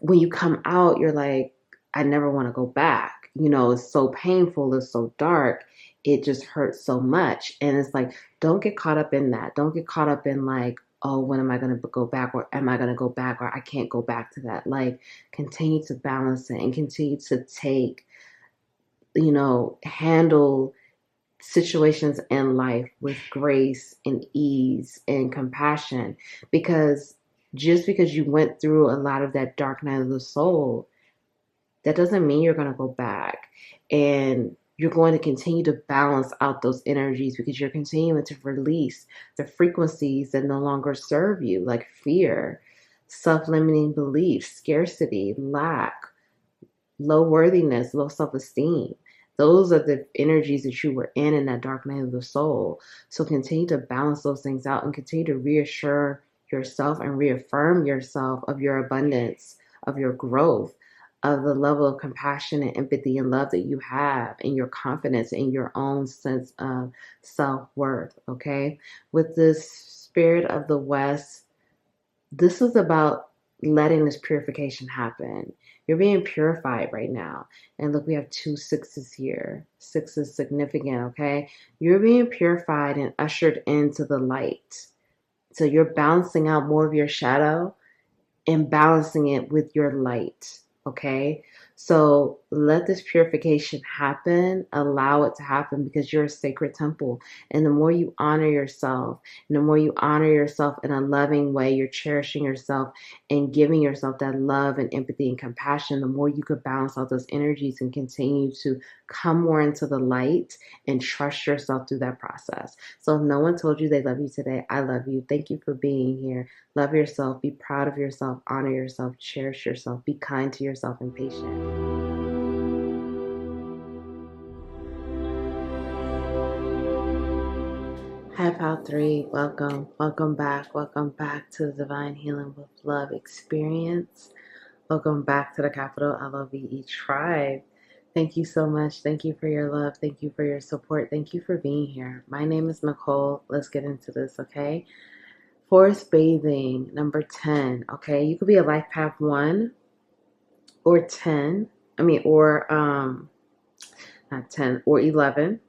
when you come out, you're like, I never want to go back. It's so painful. It's so dark. It just hurts so much. And it's like, don't get caught up in that. Don't get caught up in like, oh, when am I going to go back? Or am I going to go back? Or I can't go back to that. Like, continue to balance it and continue to take, handle situations in life with grace and ease and compassion, because just because you went through a lot of that dark night of the soul, that doesn't mean you're going to go back. And you're going to continue to balance out those energies, because you're continuing to release the frequencies that no longer serve you, like fear, self-limiting beliefs, scarcity, lack, low worthiness, low self-esteem. Those are the energies that you were in that dark night of the soul. So continue to balance those things out and continue to reassure yourself and reaffirm yourself of your abundance, of your growth, of the level of compassion and empathy and love that you have, and your confidence in your own sense of self-worth. Okay, with this spirit of the West, this is about letting this purification happen. You're being purified right now. And look, we have 2 6s here. 6 is significant, okay? You're being purified and ushered into the light. So you're balancing out more of your shadow and balancing it with your light, okay? So let this purification happen, allow it to happen, because you're a sacred temple. And the more you honor yourself, and the more you honor yourself in a loving way, you're cherishing yourself and giving yourself that love and empathy and compassion, the more you could balance out those energies and continue to come more into the light and trust yourself through that process. So if no one told you they love you today, I love you. Thank you for being here. Love yourself, be proud of yourself, honor yourself, cherish yourself, be kind to yourself and patient. Hi, Pal 3. Welcome. Welcome back. Welcome back to the Divine Healing with Love experience. Welcome back to the capital LOVE tribe. Thank you so much. Thank you for your love. Thank you for your support. Thank you for being here. My name is Nicole. Let's get into this, okay? Forest bathing, number 10, okay? You could be a life path 1 or 10. Not 10, or 11.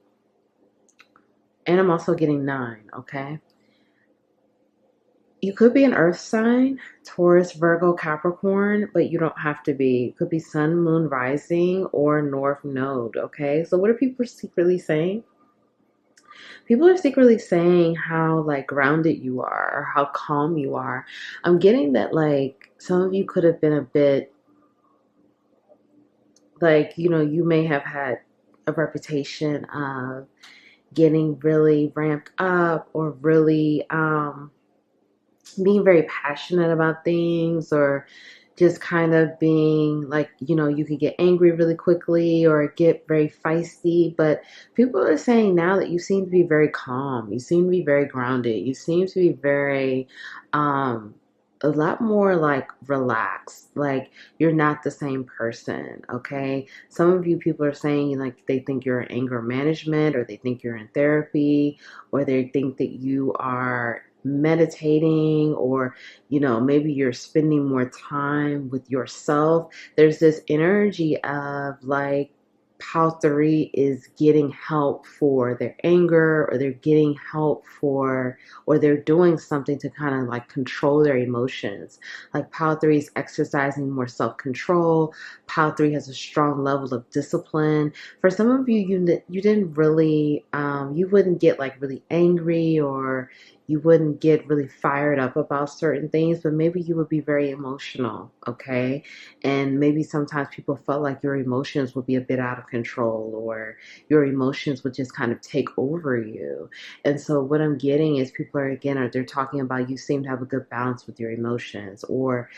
And I'm also getting 9, okay? You could be an earth sign, Taurus, Virgo, Capricorn, but you don't have to be. It could be sun, moon, rising, or north node, okay? So what are people secretly saying? People are secretly saying how like grounded you are or how calm you are. I'm getting that like some of you could have been a bit like, you may have had a reputation of getting really ramped up or really being very passionate about things, or just kind of being like, you could get angry really quickly or get very feisty. But people are saying now that you seem to be very calm. You seem to be very grounded. You seem to be very, a lot more like relaxed. Like you're not the same person, okay? Some of you people are saying like they think you're in anger management, or they think you're in therapy, or they think that you are meditating, or maybe you're spending more time with yourself. There's this energy of like Pal 3 is getting help for their anger, or they're getting help for, or they're doing something to kind of like control their emotions. Like Pal 3 is exercising more self-control. Pal 3 has a strong level of discipline. For some of you, you didn't really, you wouldn't get like really angry, or you wouldn't get really fired up about certain things, but maybe you would be very emotional, okay? And maybe sometimes people felt like your emotions would be a bit out of control, or your emotions would just kind of take over you. And so what I'm getting is people are, again, they're talking about you seem to have a good balance with your emotions, or,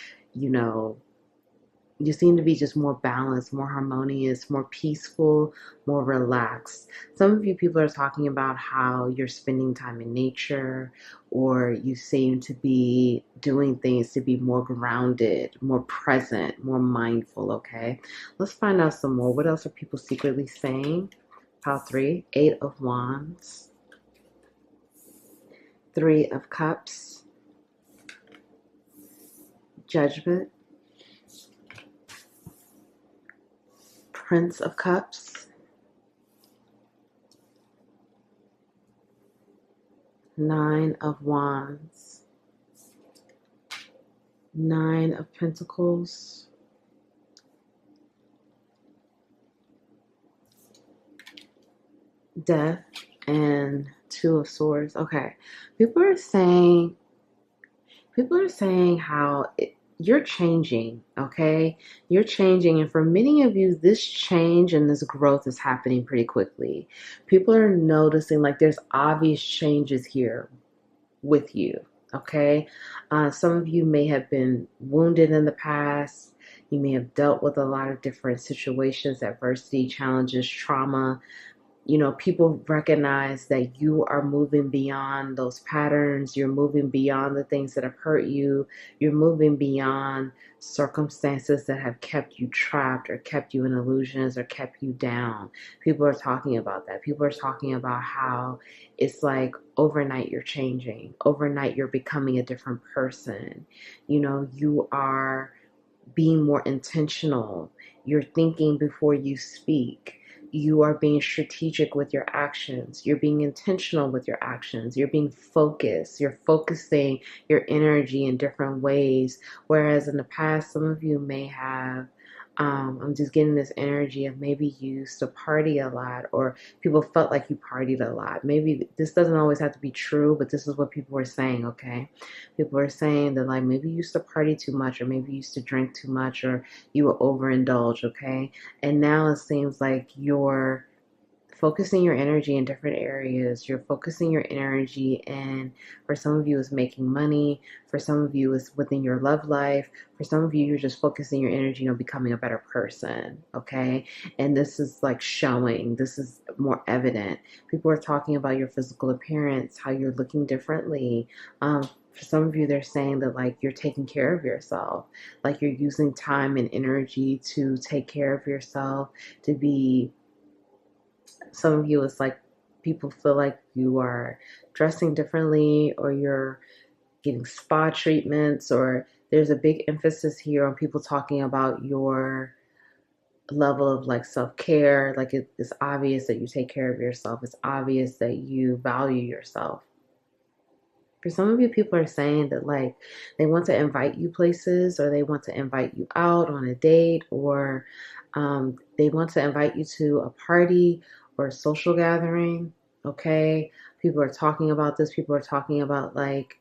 you seem to be just more balanced, more harmonious, more peaceful, more relaxed. Some of you people are talking about how you're spending time in nature, or you seem to be doing things to be more grounded, more present, more mindful, okay? Let's find out some more. What else are people secretly saying? Pile 3, 8 of Wands, 3 of Cups, Judgment, Prince of Cups, 9 of Wands, 9 of Pentacles, Death, and 2 of Swords. Okay, people are saying how you're changing, okay? You're changing, and for many of you, this change and this growth is happening pretty quickly. People are noticing like there's obvious changes here with you, okay? Some of you may have been wounded in the past. You may have dealt with a lot of different situations, adversity, challenges, trauma. People recognize that you are moving beyond those patterns. You're moving beyond the things that have hurt you. You're moving beyond circumstances that have kept you trapped or kept you in illusions or kept you down. People are talking about that. People are talking about how it's like overnight you're changing. Overnight you're becoming a different person. You are being more intentional. You're thinking before you speak. You are being strategic with your actions. You're being intentional with your actions. You're being focused. You're focusing your energy in different ways. Whereas in the past, some of you may have, I'm just getting this energy of maybe you used to party a lot, or people felt like you partied a lot. Maybe this doesn't always have to be true, but this is what people are saying, okay? People are saying that like maybe you used to party too much, or maybe you used to drink too much, or you will overindulge, okay? And now it seems like you're focusing your energy in different areas. You're focusing your energy, and for some of you, it's making money. For some of you, it's within your love life. For some of you, you're just focusing your energy on becoming a better person, okay? And this is like showing, this is more evident. People are talking about your physical appearance, how you're looking differently. For some of you, they're saying that like you're taking care of yourself, like you're using time and energy to take care of yourself, to be. Some of you, it's like people feel like you are dressing differently, or you're getting spa treatments, or there's a big emphasis here on people talking about your level of like self-care. Like it's obvious that you take care of yourself. It's obvious that you value yourself. For some of you, people are saying that like they want to invite you places, or they want to invite you out on a date, or they want to invite you to a party or a social gathering. Okay. People are talking about this. People are talking about like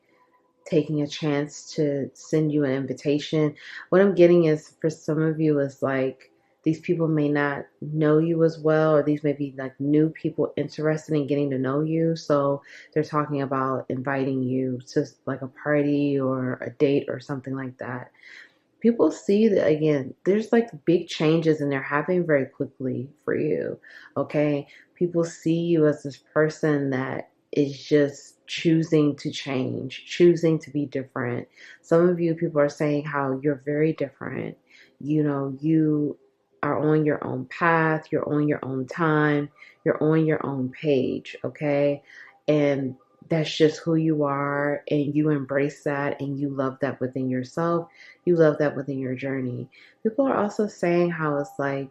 taking a chance to send you an invitation. What I'm getting is for some of you is like these people may not know you as well, or these may be like new people interested in getting to know you. So they're talking about inviting you to like a party or a date or something like that. People see that again, there's like big changes and they're happening very quickly for you. Okay. People see you as this person that is just choosing to change, choosing to be different. Some of you, people are saying how you're very different. You are on your own path, you're on your own time, you're on your own page. Okay. And that's just who you are, and you embrace that, and you love that within yourself. You love that within your journey. People are also saying how it's like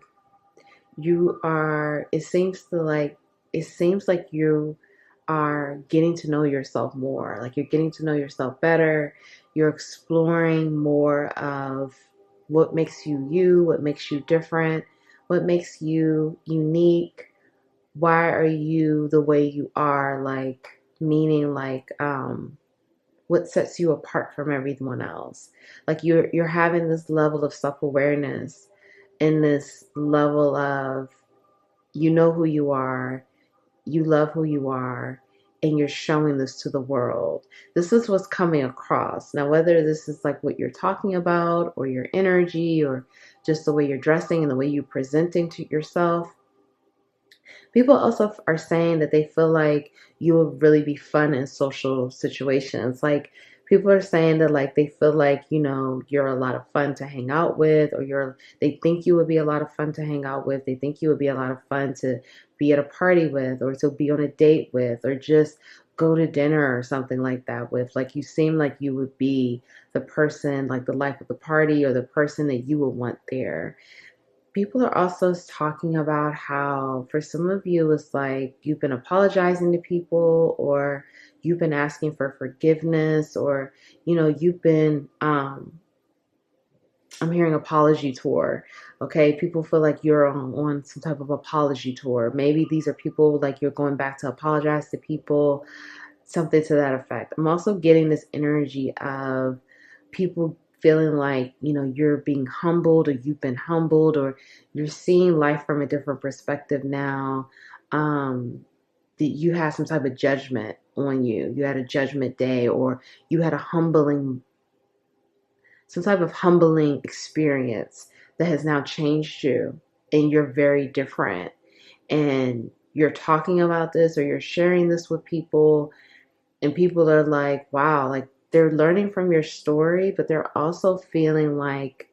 it seems like you are getting to know yourself more. Like you're getting to know yourself better. You're exploring more of what makes you, what makes you different, what makes you unique. Why are you the way you are? Like, meaning like, what sets you apart from everyone else? Like you're having this level of self-awareness, and this level of, you know who you are, you love who you are, and you're showing this to the world. This is what's coming across. Now, whether this is like what you're talking about, or your energy, or just the way you're dressing and the way you're presenting to yourself, people also are saying that they feel like you will really be fun in social situations. Like people are saying that like they feel like, you're a lot of fun to hang out with, or they think you would be a lot of fun to hang out with. They think you would be a lot of fun to be at a party with, or to be on a date with, or just go to dinner or something like that with. Like you seem like you would be the person, like the life of the party, or the person that you would want there. People are also talking about how for some of you, it's like you've been apologizing to people, or you've been asking for forgiveness, or, you've been, I'm hearing apology tour. Okay. People feel like you're on some type of apology tour. Maybe these are people like you're going back to apologize to people, something to that effect. I'm also getting this energy of people feeling like, you're being humbled, or you've been humbled, or you're seeing life from a different perspective now. That you had some type of judgment on you. You had a judgment day, or you had some type of humbling experience. that has now changed you, and you're very different, and you're talking about this or you're sharing this with people, and people are like, wow, like they're learning from your story, but they're also feeling like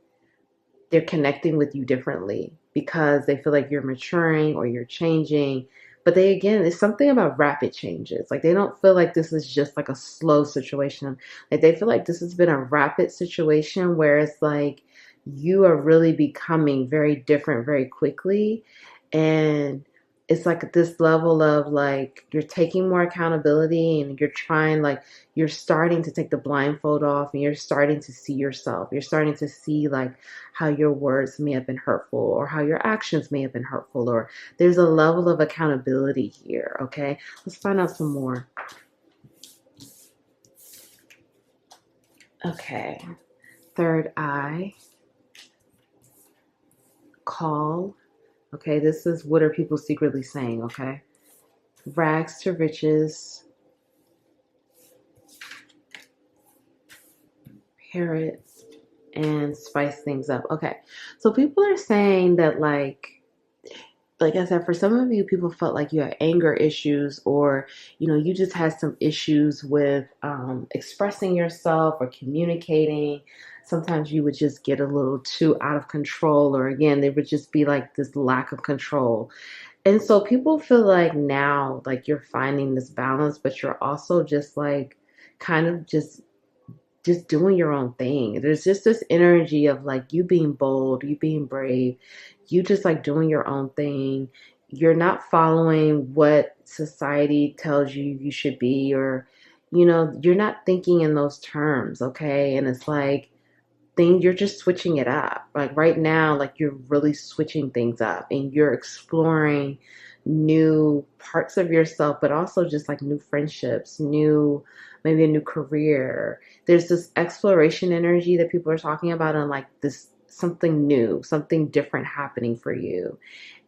they're connecting with you differently because they feel like you're maturing or you're changing. But they, again, it's something about rapid changes. Like they don't feel like this is just like a slow situation. Like they feel like this has been a rapid situation where it's like you are really becoming very different very quickly. And it's like this level of like you're taking more accountability, and you're trying, like you're starting to take the blindfold off, and you're starting to see yourself. You're starting to see like how your words may have been hurtful, or how your actions may have been hurtful, or there's a level of accountability here. Okay, let's find out some more. Okay, third eye, call. Okay, this is what are people secretly saying. Okay, rags to riches, parrots, and spice things up. Okay, so people are saying that like I said, for some of you, people felt like you had anger issues, or you just had some issues with expressing yourself or communicating. Sometimes you would just get a little too out of control, or again, there would just be like this lack of control. And so people feel like now, like you're finding this balance, but you're also just like kind of just doing your own thing. There's just this energy of like you being bold, you being brave, you just like doing your own thing. You're not following what society tells you you should be, or you're not thinking in those terms, okay? And it's like you're just switching it up. Like right now, like you're really switching things up, and you're exploring new parts of yourself, but also just like new friendships, maybe a new career. There's this exploration energy that people are talking about, and like this something new, something different happening for you.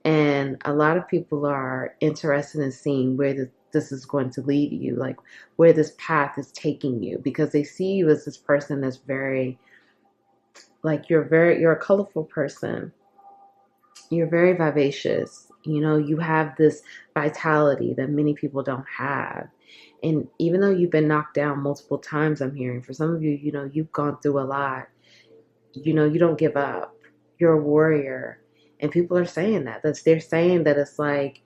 And a lot of people are interested in seeing where this is going to lead you, like where this path is taking you, because they see you as this person that's very, like you're a colorful person. You're very vivacious. You have this vitality that many people don't have. And even though you've been knocked down multiple times, I'm hearing for some of you, you've gone through a lot. You don't give up. You're a warrior. And people are saying they're saying that it's like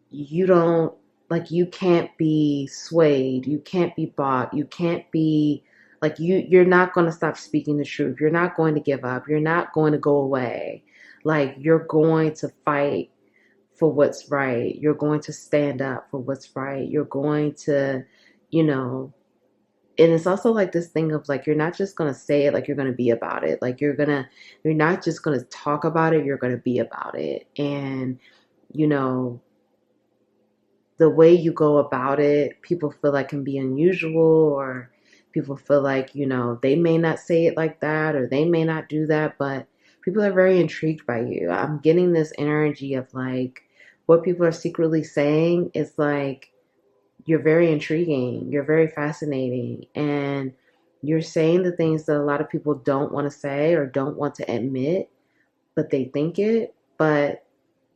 you don't, like you can't be swayed, you can't be bought, you can't be like you're not going to stop speaking the truth. You're not going to give up. You're not going to go away. Like you're going to fight for what's right. You're going to stand up for what's right. You're going to, you know, and it's also like this thing of like you're not just gonna say it, like you're gonna be about it. Like you're not just gonna talk about it, you're gonna be about it. And you know, the way you go about it, people feel like can be unusual, or people feel like, they may not say it like that, or they may not do that, but people are very intrigued by you. I'm getting this energy of like what people are secretly saying is like you're very intriguing, you're very fascinating, and you're saying the things that a lot of people don't want to say or don't want to admit, but they think it. But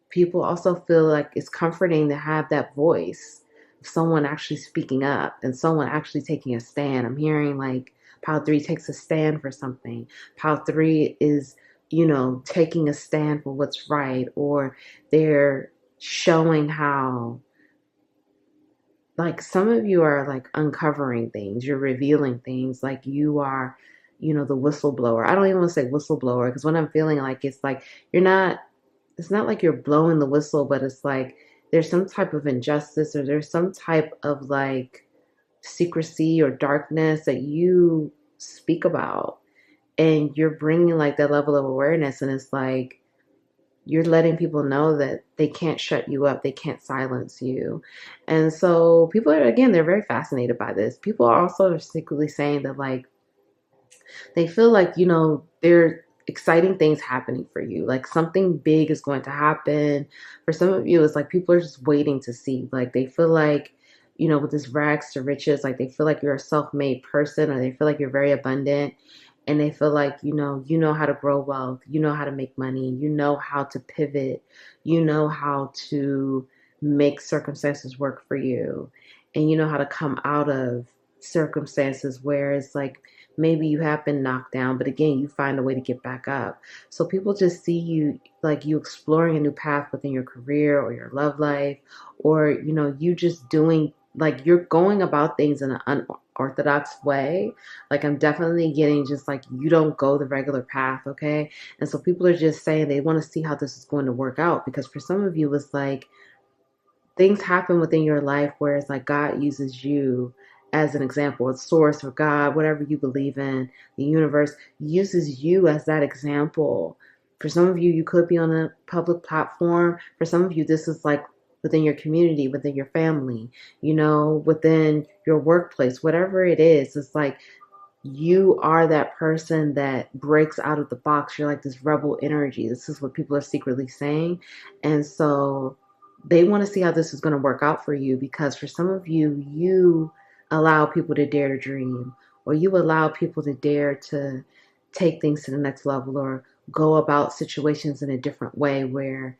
people also feel like it's comforting to have that voice of someone actually speaking up and someone actually taking a stand. I'm hearing like Pile 3 takes a stand for something. Pile 3 is, taking a stand for what's right, or they're showing how, like some of you are like uncovering things, you're revealing things, like you are, the whistleblower. I don't even want to say whistleblower, because when I'm feeling like it's like you're not, it's not like you're blowing the whistle, but it's like there's some type of injustice, or there's some type of like secrecy or darkness that you speak about, and you're bringing like that level of awareness, and it's like you're letting people know that they can't shut you up, they can't silence you. And so people are, again, they're very fascinated by this. People are also secretly saying that like they feel like, there are exciting things happening for you. Like something big is going to happen. For some of you, it's like people are just waiting to see. Like they feel like, with this rags to riches, like they feel like you're a self-made person, or they feel like you're very abundant. and they feel like, you know how to grow wealth, you know how to make money, you know how to pivot, you know how to make circumstances work for you, and you know how to come out of circumstances where it's like maybe you have been knocked down, but again, you find a way to get back up. So people just see you like you exploring a new path within your career or your love life, or you just doing like you're going about things in an unorthodox way. Like I'm definitely getting just like you don't go the regular path, okay? And so people are just saying they want to see how this is going to work out, because for some of you it's like things happen within your life where it's like God uses you as an example. It's source or God, whatever you believe in, the universe uses you as that example. For some of you, you could be on a public platform. For some of you, this is like within your community, within your family, within your workplace, whatever it is. It's like you are that person that breaks out of the box. You're like this rebel energy. This is what people are secretly saying. And so they want to see how this is going to work out for you, because for some of you, you allow people to dare to dream, or you allow people to dare to take things to the next level, or go about situations in a different way where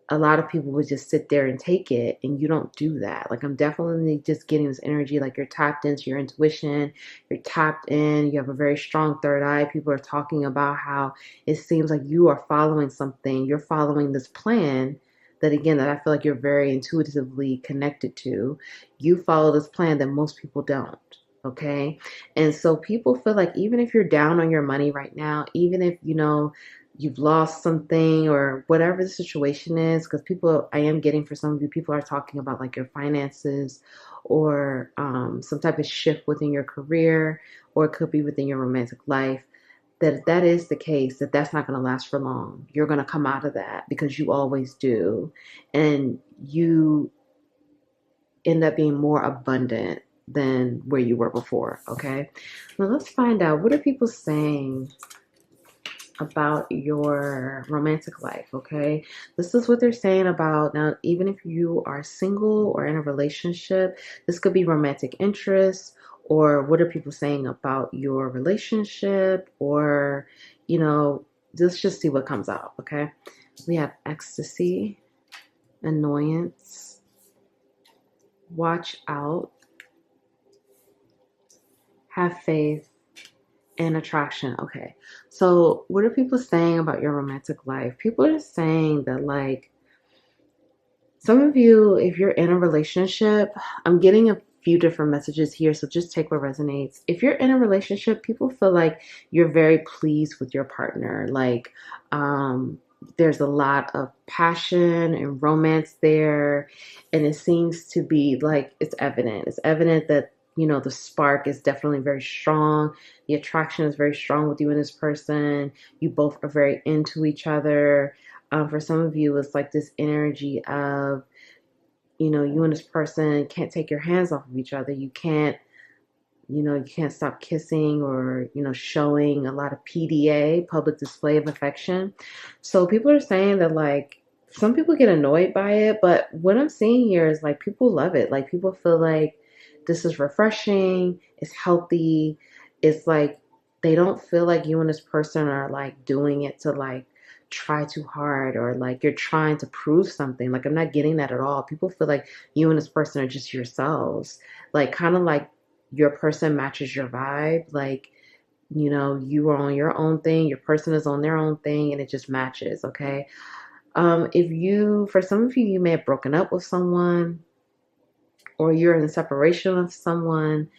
a lot of people would just sit there and take it, and you don't do that. Like I'm definitely just getting this energy like you're tapped into your intuition, you're tapped in, you have a very strong third eye. People are talking about how it seems like you are following something, you're following this plan that again that I feel like you're very intuitively connected to. You follow this plan that most people don't. Okay. And so people feel like even if you're down on your money right now, even if you've lost something or whatever the situation is, because people, I am getting for some of you, people are talking about like your finances, or some type of shift within your career, or it could be within your romantic life. That if that is the case, that's not going to last for long. You're going to come out of that, because you always do, and you end up being more abundant than where you were before. Okay, now let's find out, what are people saying about your romantic life. Okay, this is what they're saying about now. Even if you are single or in a relationship, this could be romantic interest, or what are people saying about your relationship, or let's just see what comes out. Okay, we have ecstasy, annoyance, watch out, have faith, and attraction. Okay, so what are people saying about your romantic life? People are saying that like some of you, if you're in a relationship, I'm getting a few different messages here, so just take what resonates. If you're in a relationship, people feel like you're very pleased with your partner. Like there's a lot of passion and romance there, and it seems to be like it's evident. It's evident that the spark is definitely very strong. The attraction is very strong with you and this person. You both are very into each other. For some of you, it's like this energy of, you and this person can't take your hands off of each other. You can't stop kissing, or, showing a lot of PDA, public display of affection. So people are saying that like some people get annoyed by it, but what I'm seeing here is like people love it. Like people feel like this is refreshing, it's healthy. It's like they don't feel like you and this person are like doing it to like try too hard, or like you're trying to prove something. Like I'm not getting that at all. People feel like you and this person are just yourselves. Like kind of like your person matches your vibe. Like, you are on your own thing, your person is on their own thing, and it just matches. Okay. For some of you, you may have broken up with someone, or you're in separation with someone,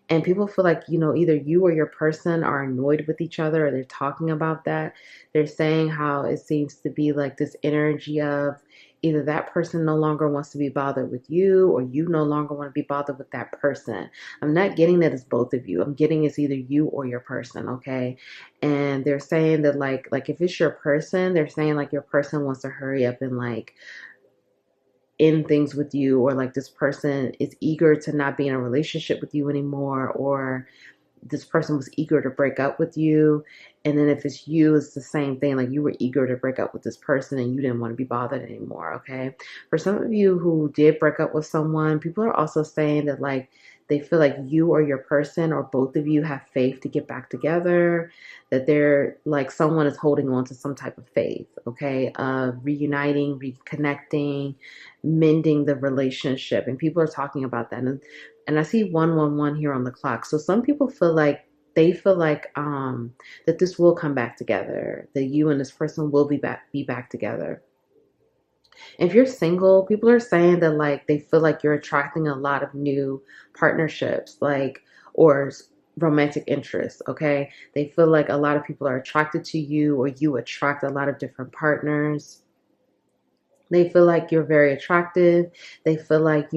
and people feel like, either you or your person are annoyed with each other, or they're talking about that. They're saying how it seems to be like this energy of either that person no longer wants to be bothered with you, or you no longer want to be bothered with that person. I'm not getting that it's both of you. I'm getting it's either you or your person, okay? And they're saying that like if it's your person, they're saying like your person wants to hurry up and like end things with you, or like this person is eager to not be in a relationship with you anymore, or this person was eager to break up with you. And then if it's you, it's the same thing. Like you were eager to break up with this person and you didn't want to be bothered anymore. Okay. For some of you who did break up with someone, people are also saying that like They feel like you or your person or both of you have faith to get back together, that they're like someone is holding on to some type of faith, okay, of reuniting, reconnecting, mending the relationship. And people are talking about that. And I see 111 here on the clock. So some people feel like that this will come back together, that you and this person will be back together. If you're single, people are saying that like they feel like you're attracting a lot of new partnerships, like or romantic interests, okay? They feel like a lot of people are attracted to you or you attract a lot of different partners. They feel like you're very attractive. They feel like,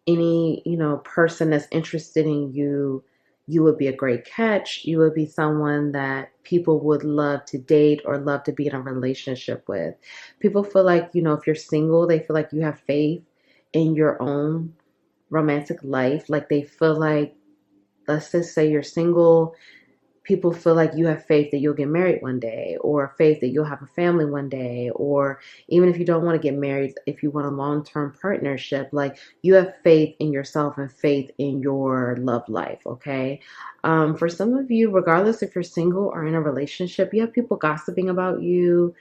any person that's interested in you, you would be a great catch. You would be someone that people would love to date or love to be in a relationship with. People feel like, if you're single, they feel like you have faith in your own romantic life. Like they feel like, let's just say you're single, people feel like you have faith that you'll get married one day, or faith that you'll have a family one day, or even if you don't want to get married, if you want a long-term partnership, like you have faith in yourself and faith in your love life, okay? For some of you, regardless if you're single or in a relationship, you have people gossiping about you.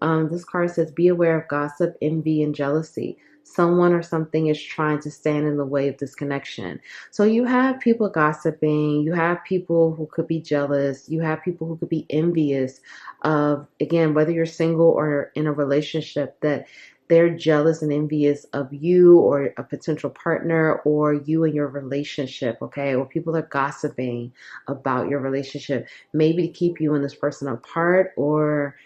This card says, be aware of gossip, envy, and jealousy. Someone or something is trying to stand in the way of this connection. So you have people gossiping, you have people who could be jealous, you have people who could be envious of, again, whether you're single or in a relationship, that they're jealous and envious of you or a potential partner or you and your relationship, okay? Or people are gossiping about your relationship, maybe to keep you and this person apart, or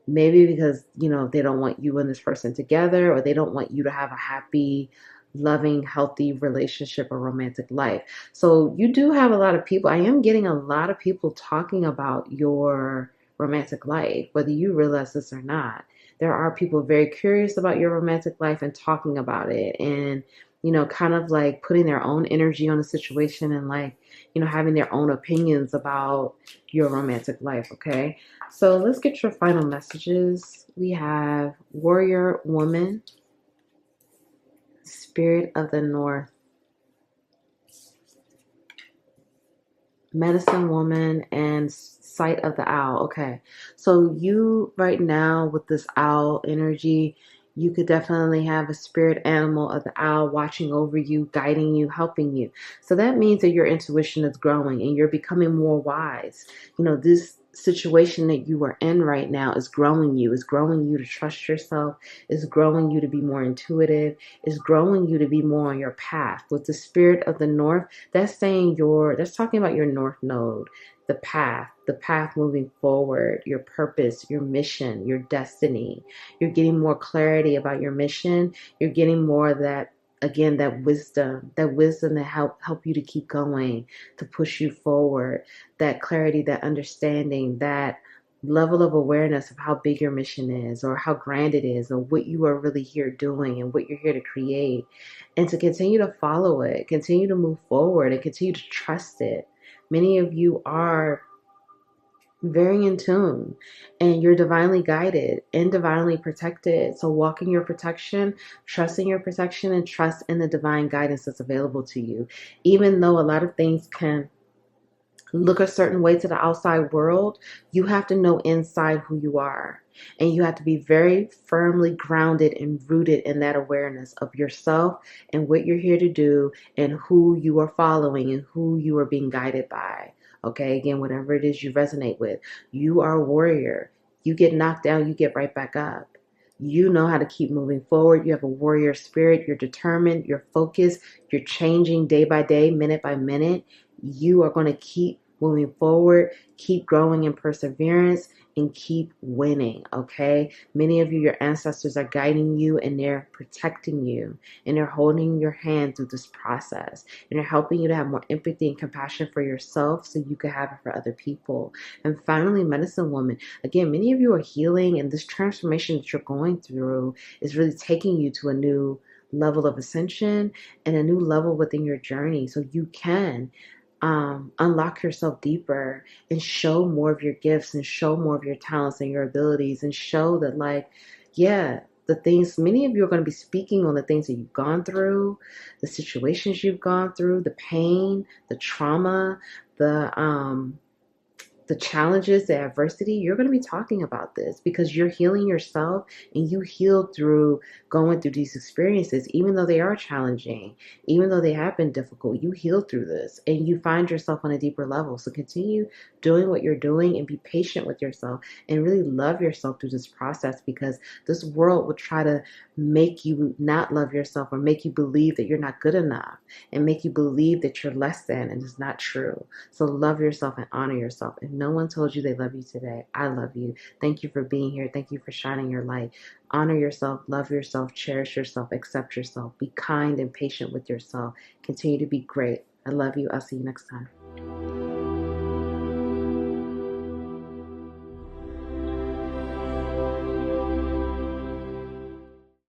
maybe because, they don't want you and this person together, or they don't want you to have a happy, loving, healthy relationship or romantic life. So you do have a lot of people. I am getting a lot of people talking about your romantic life, whether you realize this or not. There are people very curious about your romantic life and talking about it, and kind of like putting their own energy on the situation, and like, having their own opinions about your romantic life, okay? So let's get your final messages. We have Warrior Woman, Spirit of the North, Medicine Woman, and Sight of the Owl. Okay, so you right now with this owl energy, you could definitely have a spirit animal of the owl watching over you, guiding you, helping you. So that means that your intuition is growing and you're becoming more wise. This situation that you are in right now is growing you, to trust yourself, is growing you to be more intuitive, is growing you to be more on your path. With the Spirit of the North, that's talking about your North Node, the path moving forward, your purpose, your mission, your destiny. You're getting more clarity about your mission. You're getting more of that, again, that wisdom that help you to keep going, to push you forward, that clarity, that understanding, that level of awareness of how big your mission is, or how grand it is, or what you are really here doing and what you're here to create, and to continue to follow it, continue to move forward, and continue to trust it. Many of you are very in tune, and you're divinely guided and divinely protected. So walk in your protection, trust in your protection, and trust in the divine guidance that's available to you. Even though a lot of things can look a certain way to the outside world, you have to know inside who you are. And you have to be very firmly grounded and rooted in that awareness of yourself and what you're here to do and who you are following and who you are being guided by. Okay, again, whatever it is you resonate with, you are a warrior. You get knocked down, you get right back up. You know how to keep moving forward. You have a warrior spirit. You're determined. You're focused. You're changing day by day, minute by minute. You are going to keep moving forward, keep growing in perseverance, and keep winning, okay? Many of you, your ancestors are guiding you, and they're protecting you, and they're holding your hand through this process, and they're helping you to have more empathy and compassion for yourself so you can have it for other people. And finally, Medicine Woman, again, many of you are healing, and this transformation that you're going through is really taking you to a new level of ascension and a new level within your journey, so you can unlock yourself deeper and show more of your gifts and show more of your talents and your abilities, and show that, like, yeah, the things, many of you are going to be speaking on the things that you've gone through, the situations you've gone through, the pain, the trauma, the challenges, the adversity. You're going to be talking about this because you're healing yourself, and you healed through going through these experiences, even though they are challenging, even though they have been difficult. You healed through this and you find yourself on a deeper level. So continue doing what you're doing and be patient with yourself and really love yourself through this process, because this world will try to make you not love yourself or make you believe that you're not good enough and make you believe that you're less than, and it's not true. So love yourself and honor yourself. If no one told you they love you today, I love you. Thank you for being here. Thank you for shining your light. Honor yourself, love yourself, cherish yourself, accept yourself. Be kind and patient with yourself. Continue to be great. I love you. I'll see you next time.